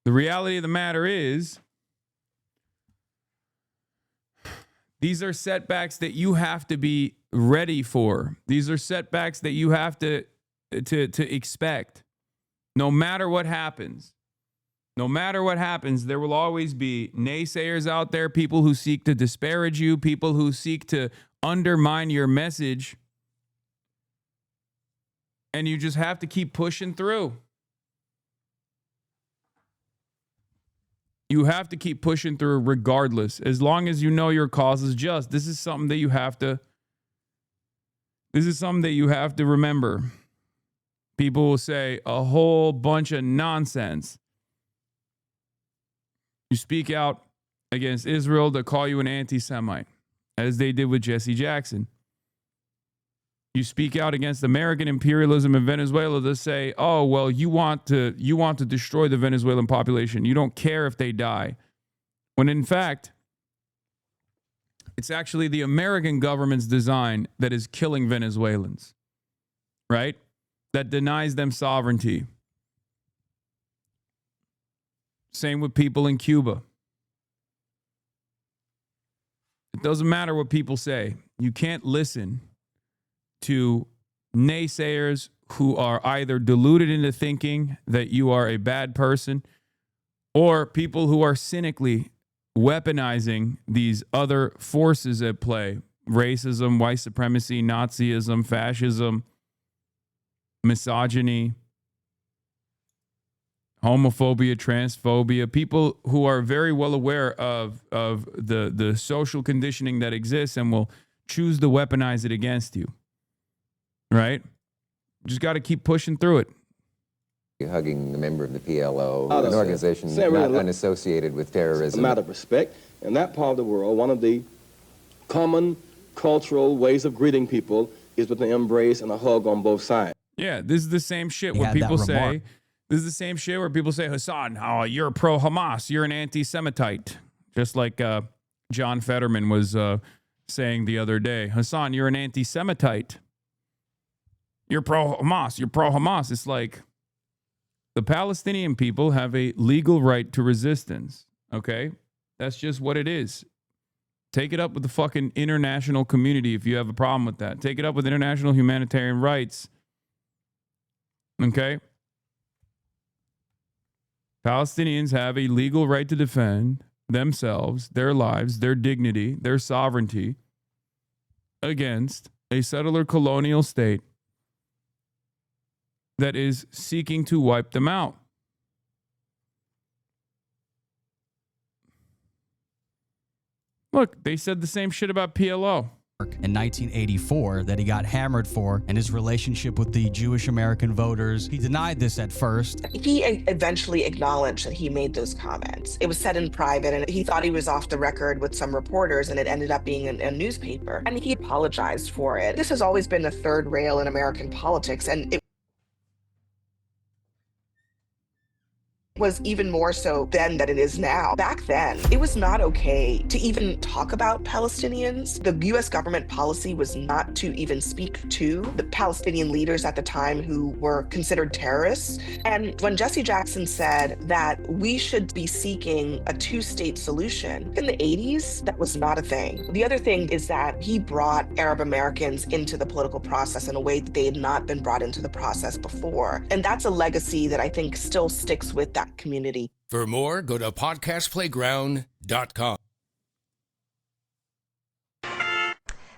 Speaker 1: The reality of the matter is, these are setbacks that you have to be ready for. These are setbacks that you have to expect. No matter what happens. No matter what happens, there will always be naysayers out there, people who seek to disparage you, people who seek to undermine your message. And you just have to keep pushing through. You have to keep pushing through regardless, as long as you know your cause is just. This is something that you have to remember. People will say a whole bunch of nonsense. You speak out against Israel, they'll call you an anti-Semite, as they did with Jesse Jackson. You speak out against American imperialism in Venezuela, they'll say, oh, well, you want to destroy the Venezuelan population. You don't care if they die. When in fact, it's actually the American government's design that is killing Venezuelans, right? That denies them sovereignty. Same with people in Cuba. It doesn't matter what people say. You can't listen to naysayers who are either deluded into thinking that you are a bad person, or people who are cynically weaponizing these other forces at play: racism, white supremacy, Nazism, fascism, misogyny, homophobia, transphobia, people who are very well aware of the social conditioning that exists and will choose to weaponize it against you. Right? Just got to keep pushing through it.
Speaker 15: You're hugging a member of the PLO, an organization not unassociated with terrorism.
Speaker 16: It's a matter of respect. In that part of the world, one of the common cultural ways of greeting people is with an embrace and a hug on both sides.
Speaker 1: Yeah, this is the same shit where people say, Hasan, you're pro-Hamas, you're an anti-Semitite. Just like John Fetterman was saying the other day. Hasan, you're an anti-Semitite. You're pro-Hamas. You're pro-Hamas. It's like the Palestinian people have a legal right to resistance. Okay? That's just what it is. Take it up with the fucking international community if you have a problem with that. Take it up with international humanitarian rights. Okay? Palestinians have a legal right to defend themselves, their lives, their dignity, their sovereignty against a settler colonial state that is seeking to wipe them out. Look, they said the same shit about PLO.
Speaker 17: In 1984 that he got hammered for, and his relationship with the Jewish American voters. He denied this at first.
Speaker 18: He eventually acknowledged that he made those comments. It was said in private, and he thought he was off the record with some reporters, and it ended up being a newspaper. And he apologized for it. This has always been the third rail in American politics, and it was even more so then than it is now. Back then, it was not okay to even talk about Palestinians. The US government policy was not to even speak to the Palestinian leaders at the time who were considered terrorists. And when Jesse Jackson said that we should be seeking a two-state solution, in the 80s, that was not a thing. The other thing is that he brought Arab Americans into the political process in a way that they had not been brought into the process before. And that's a legacy that I think still sticks with that community.
Speaker 19: For more, go to podcastplayground.com.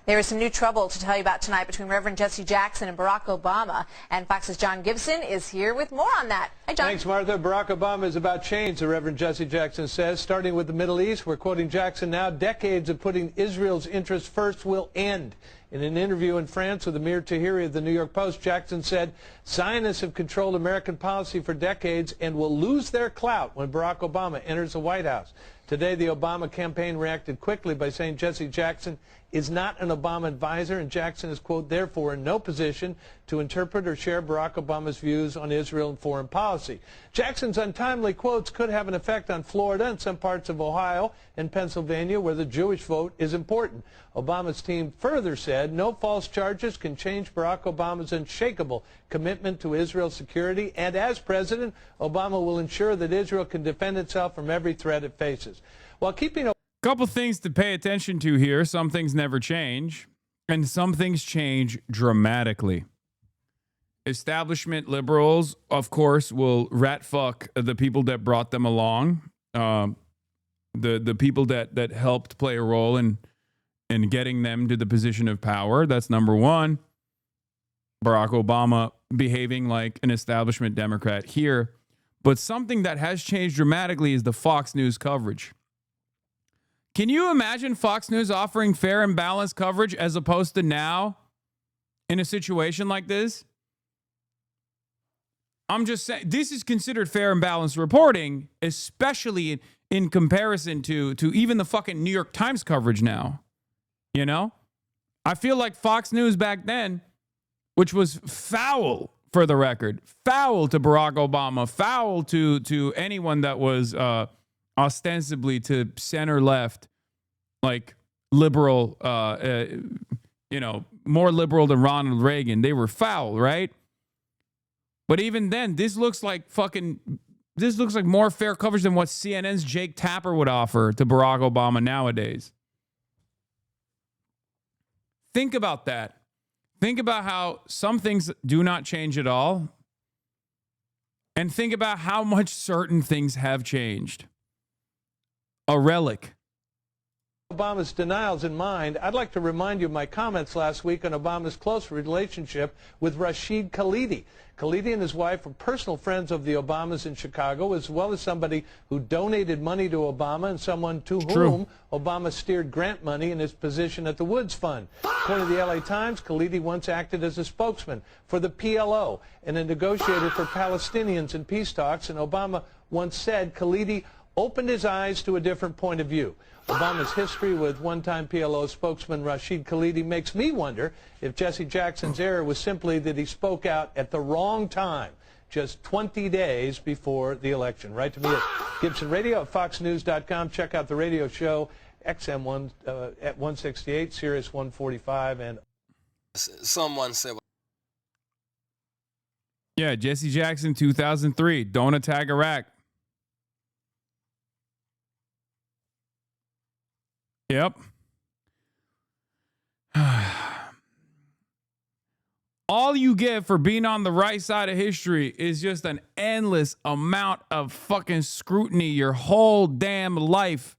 Speaker 20: There is some new trouble to tell you about tonight between Reverend Jesse Jackson and Barack Obama. And Fox's John Gibson is here with more on that. Hi, John.
Speaker 21: Thanks, Martha. Barack Obama is about change, the Reverend Jesse Jackson says. Starting with the Middle East, we're quoting Jackson now, decades of putting Israel's interests first will end. In an interview in France with Amir Tahiri of the New York Post, Jackson said, Zionists have controlled American policy for decades and will lose their clout when Barack Obama enters the White House. Today, the Obama campaign reacted quickly by saying Jesse Jackson is not an Obama advisor, and Jackson is, quote, therefore in no position to interpret or share Barack Obama's views on Israel and foreign policy. Jackson's untimely quotes could have an effect on Florida and some parts of Ohio and Pennsylvania, where the Jewish vote is important. Obama's team further said no false charges can change Barack Obama's unshakable commitment to Israel's security, and as president, Obama will ensure that Israel can defend itself from every threat it faces. While keeping
Speaker 1: couple things to pay attention to here. Some things never change, and some things change dramatically. Establishment liberals, of course, will rat fuck the people that brought them along, the people that helped play a role in getting them to the position of power. That's number one. Barack Obama behaving like an establishment Democrat here. But something that has changed dramatically is the Fox News coverage. Can you imagine Fox News offering fair and balanced coverage as opposed to now in a situation like this? I'm just saying, this is considered fair and balanced reporting, especially in comparison to even the fucking New York Times coverage now. You know? I feel like Fox News back then, which was foul for the record, foul to Barack Obama, foul to anyone that was ostensibly to center left, like liberal, more liberal than Ronald Reagan. They were foul, right? But even then, this looks like more fair coverage than what CNN's Jake Tapper would offer to Barack Obama nowadays. Think about that. Think about how some things do not change at all. And think about how much certain things have changed. A relic.
Speaker 21: Obama's denials in mind, I'd like to remind you of my comments last week on Obama's close relationship with Rashid Khalidi. Khalidi and his wife were personal friends of the Obamas in Chicago, as well as somebody who donated money to Obama and someone to whom Obama steered grant money in his position at the Woods Fund. According to the LA Times, Khalidi once acted as a spokesman for the PLO and a negotiator for Palestinians in peace talks, and Obama once said Khalidi opened his eyes to a different point of view. Obama's history with one-time PLO spokesman Rashid Khalidi makes me wonder if Jesse Jackson's error was simply that he spoke out at the wrong time, just 20 days before the election. Write to me at Gibson Radio at foxnews.com. Check out the radio show XM1 at 168, Sirius 145, and
Speaker 14: someone said,
Speaker 1: yeah, Jesse Jackson, 2003. Don't attack Iraq. Yep. All you get for being on the right side of history is just an endless amount of fucking scrutiny your whole damn life,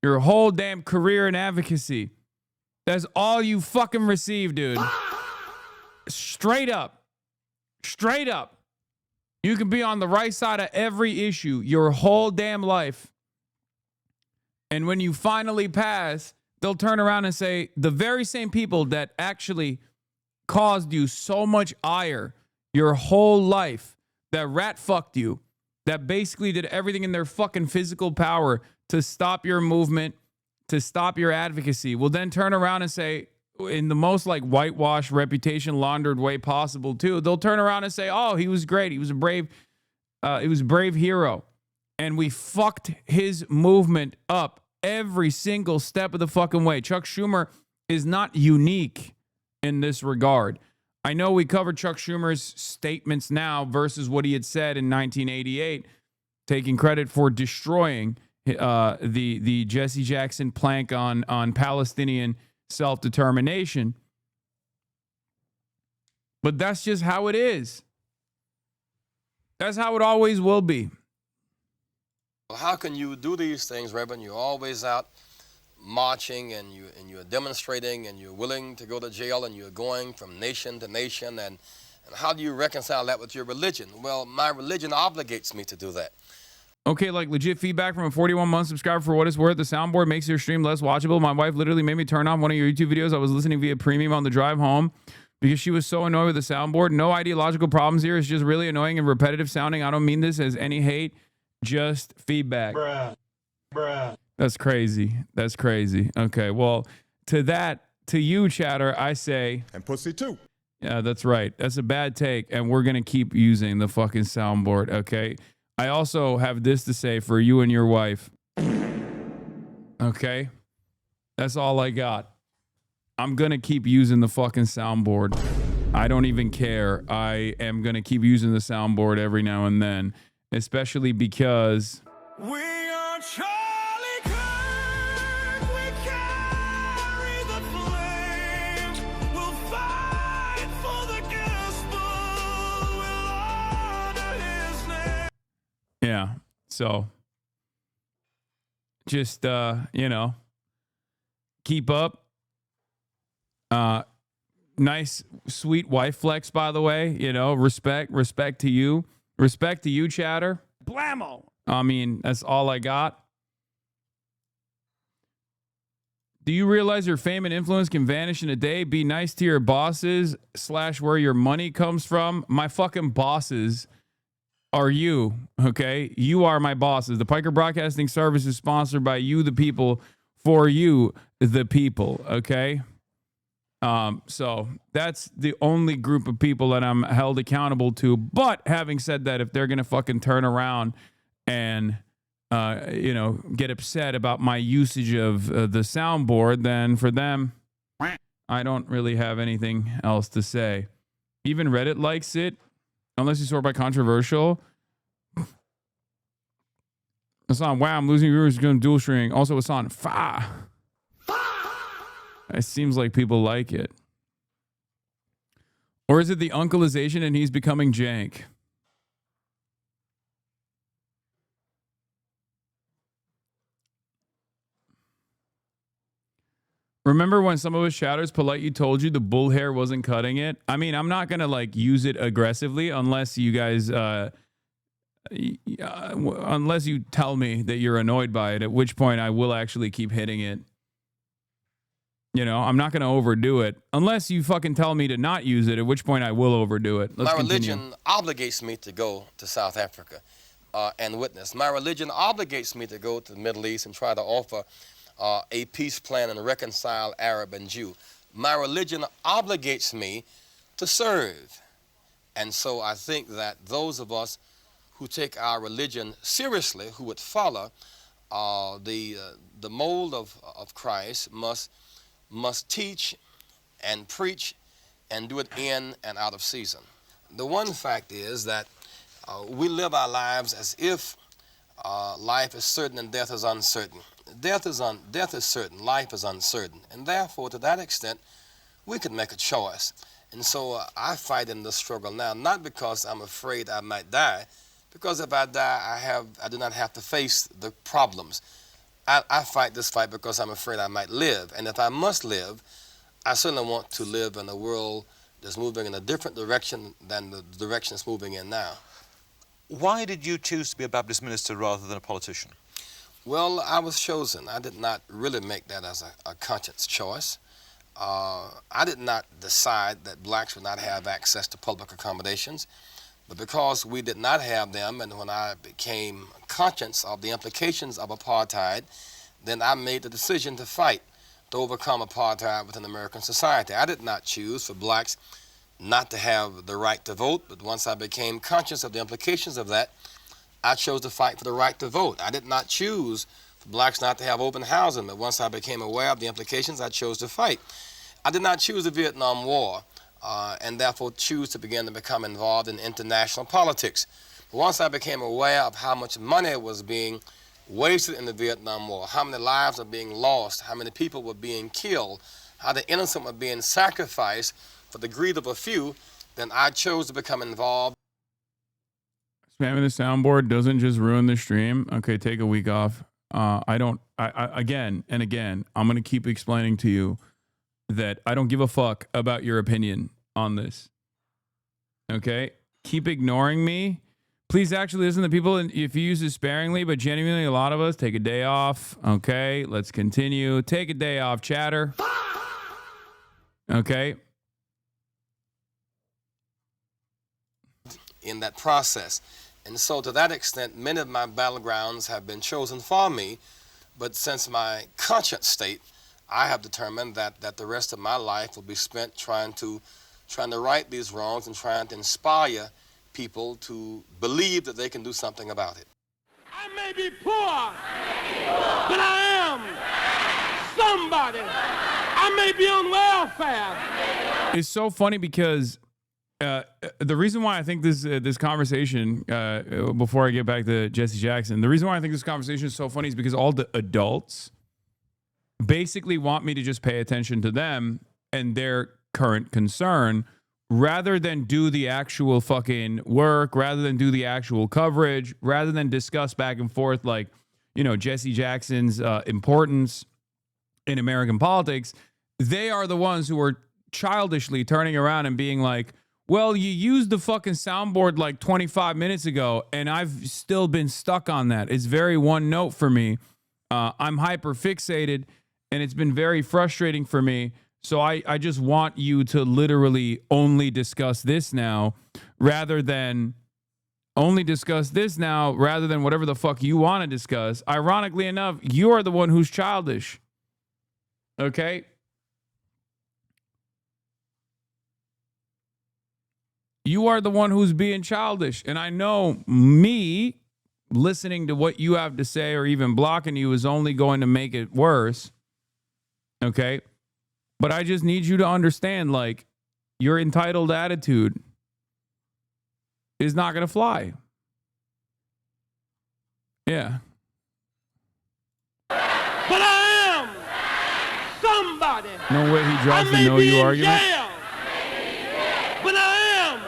Speaker 1: your whole damn career in advocacy. That's all you fucking receive, dude. Straight up. Straight up. You can be on the right side of every issue your whole damn life. And when you finally pass, they'll turn around and say, the very same people that actually caused you so much ire your whole life, that rat fucked you, that basically did everything in their fucking physical power to stop your movement, to stop your advocacy, will then turn around and say, in the most like whitewash, reputation laundered way possible too, they'll turn around and say, oh, he was great, he was a brave hero, and we fucked his movement up every single step of the fucking way. Chuck Schumer is not unique in this regard. I know we covered Chuck Schumer's statements now versus what he had said in 1988, taking credit for destroying the Jesse Jackson plank on Palestinian self-determination. But that's just how it is. That's how it always will be.
Speaker 14: well, how can you do these things, Reverend? You're always out marching and you're demonstrating and you're willing to go to jail and you're going from nation to nation, and how do you reconcile that with your religion? Well, my religion obligates me to do that.
Speaker 1: Okay, like legit feedback from a 41-month subscriber. For what it's worth, the soundboard makes your stream less watchable. My wife literally made me turn off one of your YouTube videos I was listening via premium on the drive home because she was so annoyed with the soundboard. No ideological problems here. It's just really annoying and repetitive sounding. I don't mean this as any hate, just feedback.
Speaker 21: Bruh.
Speaker 1: That's crazy. That's crazy. Okay, well, to you, chatter, I say...
Speaker 4: And pussy too.
Speaker 1: Yeah, that's right. That's a bad take, and we're going to keep using the fucking soundboard, okay? I also have this to say for you and your wife. Okay? That's all I got. I'm going to keep using the fucking soundboard. I don't even care. I am going to keep using the soundboard every now and then, especially because...
Speaker 7: We are Charlie Kirk. We carry the flame. We'll fight for the gospel. We'll honor his name.
Speaker 1: Yeah, so just, keep up. Nice, sweet wife flex, by the way. Respect to you. Respect to you, chatter.
Speaker 7: Blammo.
Speaker 1: I mean, that's all I got. Do you realize your fame and influence can vanish in a day? Be nice to your bosses / where your money comes from. My fucking bosses are you, okay? You are my bosses. The Piker Broadcasting Service is sponsored by you, the people, for you, the people, okay? So that's the only group of people that I'm held accountable to. But having said that, if they're going to fucking turn around and, get upset about my usage of the soundboard, then for them, I don't really have anything else to say. Even Reddit likes it, unless you sort by controversial. Hasan, wow, I'm losing viewers going dual streaming. Also, Hasan, it seems like people like it. Or is it the uncleization and he's becoming jank? Remember when some of us chatters politely told you the bull hair wasn't cutting it? I mean, I'm not going to use it aggressively unless you guys, unless you tell me that you're annoyed by it, at which point I will actually keep hitting it. I'm not going to overdo it unless you fucking tell me to not use it, at which point I will overdo it. Let's continue.
Speaker 14: Religion obligates me to go to South Africa and witness. My religion obligates me to go to the Middle East and try to offer a peace plan and reconcile Arab and Jew. My religion obligates me to serve. And so I think that those of us who take our religion seriously, who would follow
Speaker 16: the mold of Christ must teach and preach and do it in and out of season. The one fact is that we live our lives as if life is certain and death is uncertain. Death is certain, life is uncertain, and therefore, to that extent, we could make a choice. And so I fight in this struggle now, not because I'm afraid I might die, because if I die, I do not have to face the problems. I fight this fight because I'm afraid I might live, and if I must live, I certainly want to live in a world that's moving in a different direction than the direction it's moving in now.
Speaker 4: Why did you choose to be a Baptist minister rather than a politician?
Speaker 16: Well, I was chosen. I did not really make that as a conscious choice. I did not decide that blacks would not have access to public accommodations, but because we did not have them, and when I became conscious of the implications of apartheid, then I made the decision to fight to overcome apartheid within American society. I did not choose for blacks not to have the right to vote, but once I became conscious of the implications of that, I chose to fight for the right to vote. I did not choose for blacks not to have open housing, but once I became aware of the implications, I chose to fight. I did not choose the Vietnam War, and therefore choose to begin to become involved in international politics. But once I became aware of how much money was being wasted in the Vietnam War, how many lives are being lost, how many people were being killed, how the innocent were being sacrificed for the greed of a few, then I chose to become involved.
Speaker 1: Spamming the soundboard doesn't just ruin the stream. Okay, take a week off. Again and again, I'm going to keep explaining to you that I don't give a fuck about your opinion on this. Okay? Keep ignoring me. Please actually listen to people, and if you use this sparingly, but genuinely a lot of us take a day off. Okay? Let's continue. Take a day off, chatter. Okay?
Speaker 16: In that process. And so to that extent, many of my battlegrounds have been chosen for me, but since my conscious state, I have determined that the rest of my life will be spent trying to right these wrongs and trying to inspire people to believe that they can do something about it.
Speaker 7: I may be poor, but I am somebody. I may be on welfare.
Speaker 1: It's so funny because the reason why I think this conversation, before I get back to Jesse Jackson, the reason why I think this conversation is so funny is because all the adults basically want me to just pay attention to them and their current concern rather than do the actual fucking work, rather than do the actual coverage, rather than discuss back and forth like, you know, Jesse Jackson's importance in American politics. They are the ones who are childishly turning around and being like, well, you used the fucking soundboard like 25 minutes ago, and I've still been stuck on that. It's very one note for me. I'm hyper fixated, and it's been very frustrating for me. So I just want you to literally only discuss this now rather than whatever the fuck you want to discuss. Ironically enough, you are the one who's childish. Okay? You are the one who's being childish. And I know me listening to what you have to say or even blocking you is only going to make it worse. Okay? But I just need you to understand, like, your entitled attitude is not going to fly. Yeah.
Speaker 7: But I am somebody.
Speaker 1: No way he drops the know you argument.
Speaker 7: Jail, but I am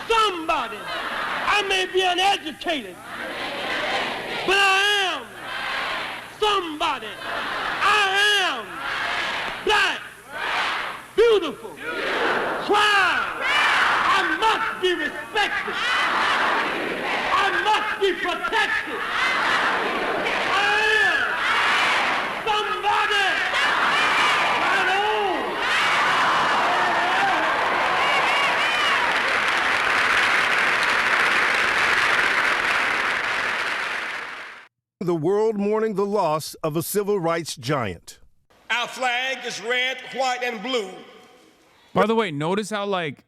Speaker 7: somebody. I may be uneducated, but I am somebody. I am black, beautiful, proud. I must be respected. I must be protected. I am somebody. Right
Speaker 22: on. The world mourning the loss of a civil rights giant.
Speaker 7: Our flag is red, white, and blue.
Speaker 1: By the way, notice how like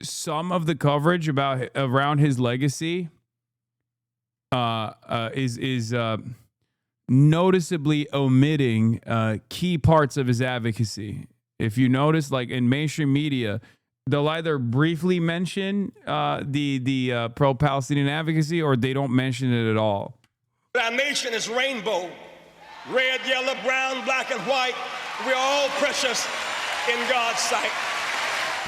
Speaker 1: some of the coverage around his legacy is noticeably omitting key parts of his advocacy. If you notice, like in mainstream media, they'll either briefly mention the pro-Palestinian advocacy or they don't mention it at all.
Speaker 14: Our nation is rainbow. Red, yellow, brown, black, and white. We're all precious in God's sight.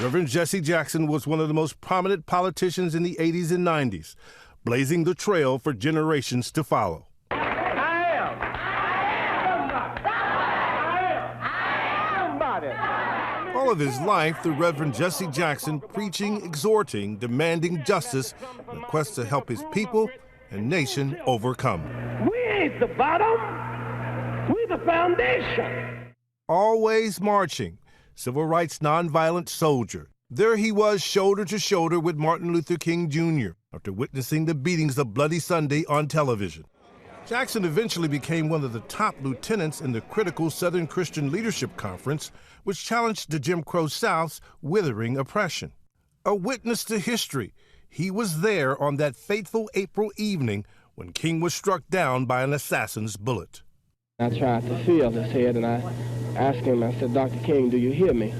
Speaker 22: Reverend Jesse Jackson was one of the most prominent politicians in the 80s and 90s, blazing the trail for generations to follow. All of his life, the Reverend Jesse Jackson preaching, exhorting, demanding justice in a quest to help his people and nation overcome.
Speaker 7: We ain't the bottom, we the foundation.
Speaker 22: Always marching, civil rights nonviolent soldier. There he was, shoulder to shoulder with Martin Luther King Jr. after witnessing the beatings of Bloody Sunday on television. Jackson eventually became one of the top lieutenants in the critical Southern Christian Leadership Conference, which challenged the Jim Crow South's withering oppression. A witness to history, he was there on that fateful April evening when King was struck down by an assassin's bullet.
Speaker 3: I tried to feel his head, and I asked him, I said, Dr. King, do you hear me?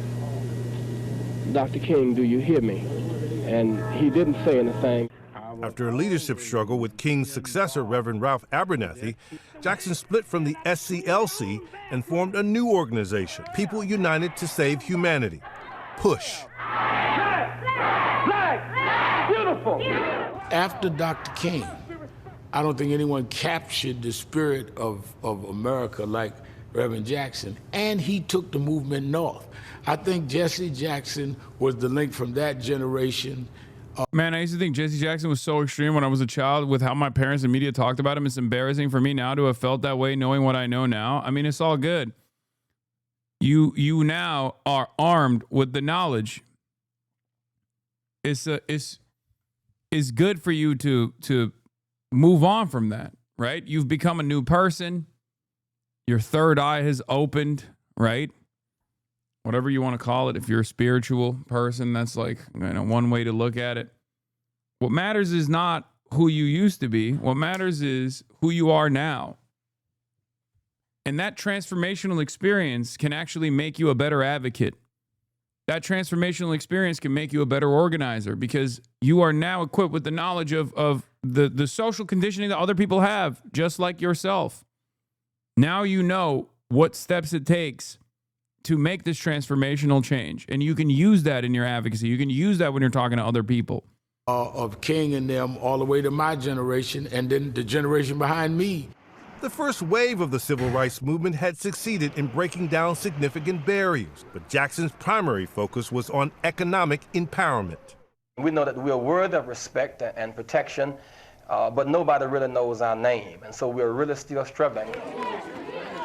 Speaker 3: Dr. King, do you hear me? And he didn't say anything.
Speaker 22: After a leadership struggle with King's successor, Reverend Ralph Abernathy, Jackson split from the SCLC and formed a new organization, People United to Save Humanity, PUSH.
Speaker 7: Black, beautiful.
Speaker 11: After Dr. King, I don't think anyone captured the spirit of America like Reverend Jackson, and he took the movement north. I think Jesse Jackson was the link from that generation.
Speaker 1: Man, I used to think Jesse Jackson was so extreme when I was a child with how my parents and media talked about him. It's embarrassing for me now to have felt that way knowing what I know now. I mean, it's all good. You now are armed with the knowledge. It's good for you to move on from that, right? You've become a new person. Your third eye has opened, right? Whatever you want to call it. If you're a spiritual person, that's like, one way to look at it. What matters is not who you used to be. What matters is who you are now. And that transformational experience can actually make you a better advocate. That transformational experience can make you a better organizer because you are now equipped with the knowledge of the social conditioning that other people have, just like yourself. Now you know what steps it takes to make this transformational change. And you can use that in your advocacy. You can use that when you're talking to other people.
Speaker 11: Of King and them all the way to my generation and then the generation behind me.
Speaker 22: The first wave of the civil rights movement had succeeded in breaking down significant barriers, but Jackson's primary focus was on economic empowerment.
Speaker 5: We know that we are worthy of respect and protection, but nobody really knows our name, and so we're really still struggling.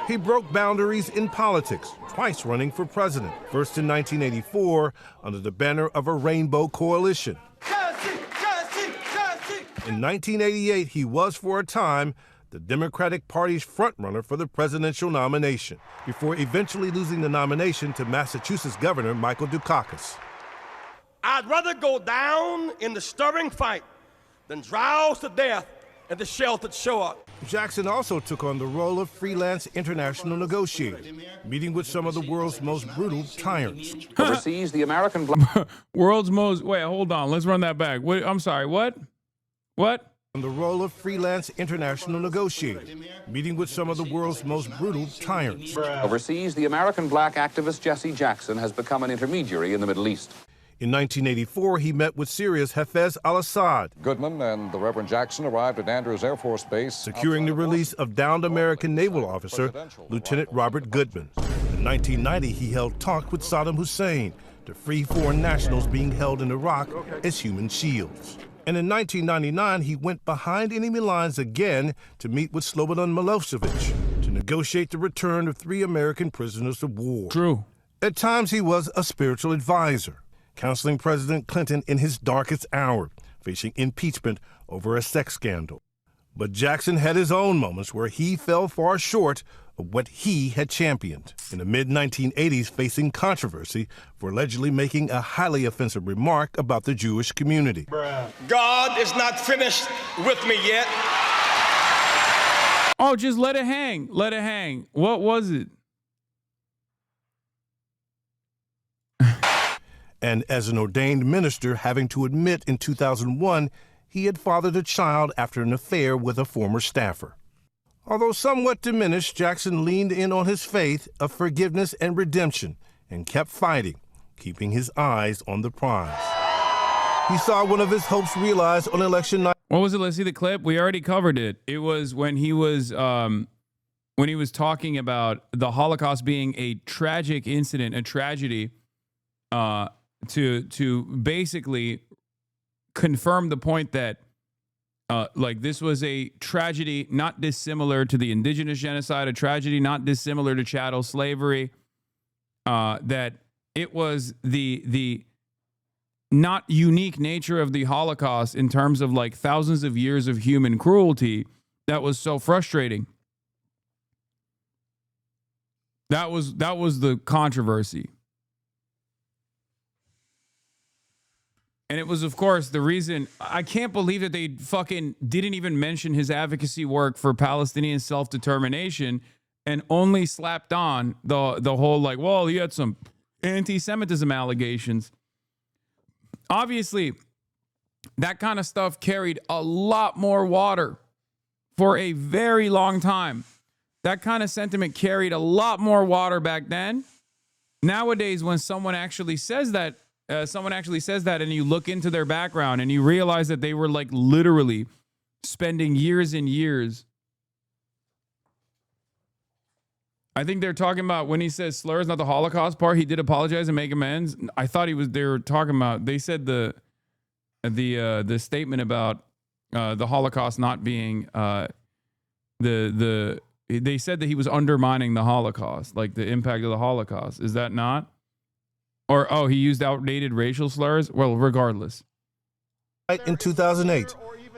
Speaker 22: He broke boundaries in politics, twice running for president, first in 1984 under the banner of a rainbow coalition. In 1988, he was, for a time, the Democratic Party's frontrunner for the presidential nomination, before eventually losing the nomination to Massachusetts Governor Michael Dukakis.
Speaker 14: I'd rather go down in the stirring fight than drowse to death in the sheltered shore.
Speaker 22: Jackson also took on the role of freelance international negotiator, meeting with some of the world's most brutal tyrants.
Speaker 23: Overseas, the American
Speaker 1: world's most... Wait, hold on. Let's run that back. Wait, I'm sorry. What?
Speaker 22: On the role of freelance international negotiator, meeting with some of the world's most brutal tyrants.
Speaker 23: Overseas, the American black activist Jesse Jackson has become an intermediary in the Middle East.
Speaker 22: In 1984, he met with Syria's Hafez al-Assad.
Speaker 23: Goodman and the Reverend Jackson arrived at Andrews Air Force Base,
Speaker 22: securing the release of downed American naval officer Lieutenant Robert Goodman. In 1990, he held talks with Saddam Hussein to free foreign nationals being held in Iraq as human shields. And in 1999, he went behind enemy lines again to meet with Slobodan Milosevic to negotiate the return of 3 American prisoners of war.
Speaker 1: True.
Speaker 22: At times, he was a spiritual advisor, counseling President Clinton in his darkest hour, facing impeachment over a sex scandal. But Jackson had his own moments where he fell far short of what he had championed. In the mid-1980s, facing controversy for allegedly making a highly offensive remark about the Jewish community.
Speaker 14: God is not finished with me yet.
Speaker 1: Oh, just let it hang. Let it hang. What was it?
Speaker 22: And as an ordained minister, having to admit in 2001 he had fathered a child after an affair with a former staffer. Although somewhat diminished, Jackson leaned in on his faith of forgiveness and redemption and kept fighting, keeping his eyes on the prize. He saw one of his hopes realized on election night.
Speaker 1: What was it? Let's see the clip. We already covered it. It was when he was talking about the Holocaust being a tragic incident, a tragedy, to basically confirm the point that like this was a tragedy not dissimilar to the indigenous genocide, a tragedy not dissimilar to chattel slavery, that it was the not unique nature of the Holocaust in terms of like thousands of years of human cruelty that was so frustrating. That was the controversy. And it was, of course, the reason. I can't believe that they fucking didn't even mention his advocacy work for Palestinian self-determination and only slapped on the whole like, well, he had some anti-Semitism allegations. Obviously, that kind of stuff carried a lot more water for a very long time. That kind of sentiment carried a lot more water back then. Nowadays, when someone actually says that, and you look into their background and you realize that they were like literally spending years and years. I think they're talking about when he says slurs, not the Holocaust part. He did apologize and make amends. I thought they were talking about, they said the statement about the Holocaust not being they said that he was undermining the Holocaust, like the impact of the Holocaust. Is that not? Or, oh, he used outdated racial slurs? Well, regardless.
Speaker 22: In 2008,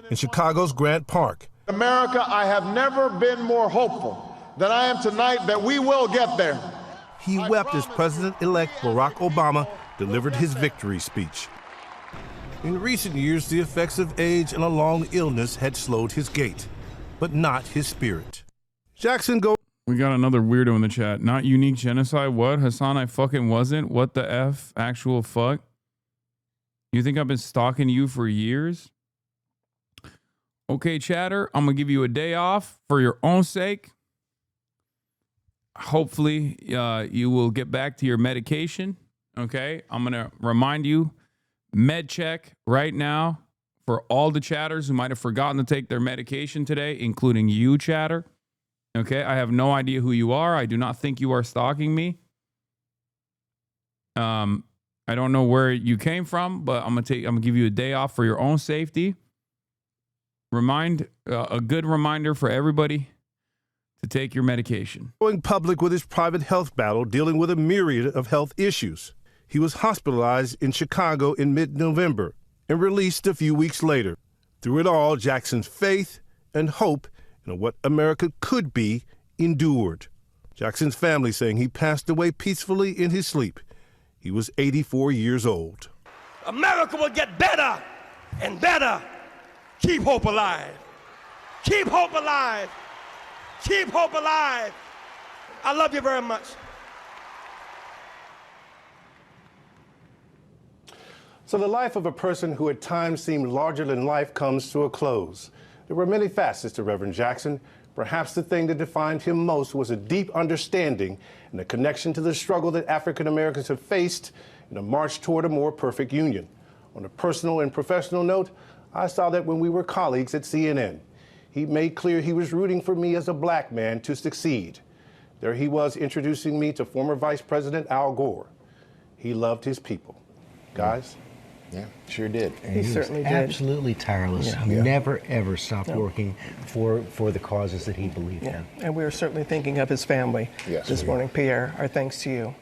Speaker 22: in Chicago's Grant Park.
Speaker 2: America, I have never been more hopeful than I am tonight that we will get there.
Speaker 22: He wept as President-elect Barack Obama delivered his victory speech. In recent years, the effects of age and a long illness had slowed his gait, but not his spirit. Jackson goes.
Speaker 1: We got another weirdo in the chat. Not unique genocide. What? Hasan, I fucking wasn't. What the F? Actual fuck? You think I've been stalking you for years? Okay, chatter. I'm going to give you a day off for your own sake. Hopefully, you will get back to your medication. Okay? I'm going to remind you, med check right now for all the chatters who might have forgotten to take their medication today, including you, chatter. Okay, I have no idea who you are. I do not think you are stalking me. I don't know where you came from, but I'm gonna give you a day off for your own safety. A good reminder for everybody to take your medication.
Speaker 22: Going public with his private health battle, dealing with a myriad of health issues. He was hospitalized in Chicago in mid-November and released a few weeks later. Through it all, Jackson's faith and hope and what America could be endured. Jackson's family saying he passed away peacefully in his sleep. He was 84 years old.
Speaker 7: America will get better and better. Keep hope alive. Keep hope alive. Keep hope alive. I love you very much.
Speaker 22: So the life of a person who at times seemed larger than life comes to a close. There were many facets to Reverend Jackson. Perhaps the thing that defined him most was a deep understanding and a connection to the struggle that African Americans have faced in a march toward a more perfect union. On a personal and professional note, I saw that when we were colleagues at CNN. He made clear he was rooting for me as a black man to succeed. There he was introducing me to former Vice President Al Gore. He loved his people. Guys?
Speaker 8: Yeah, sure did.
Speaker 3: And he certainly did.
Speaker 8: Absolutely tireless.
Speaker 3: Yeah.
Speaker 8: He never, ever stopped working for the causes that he believed in.
Speaker 3: And we are certainly thinking of his family this morning. Pierre, our thanks to you.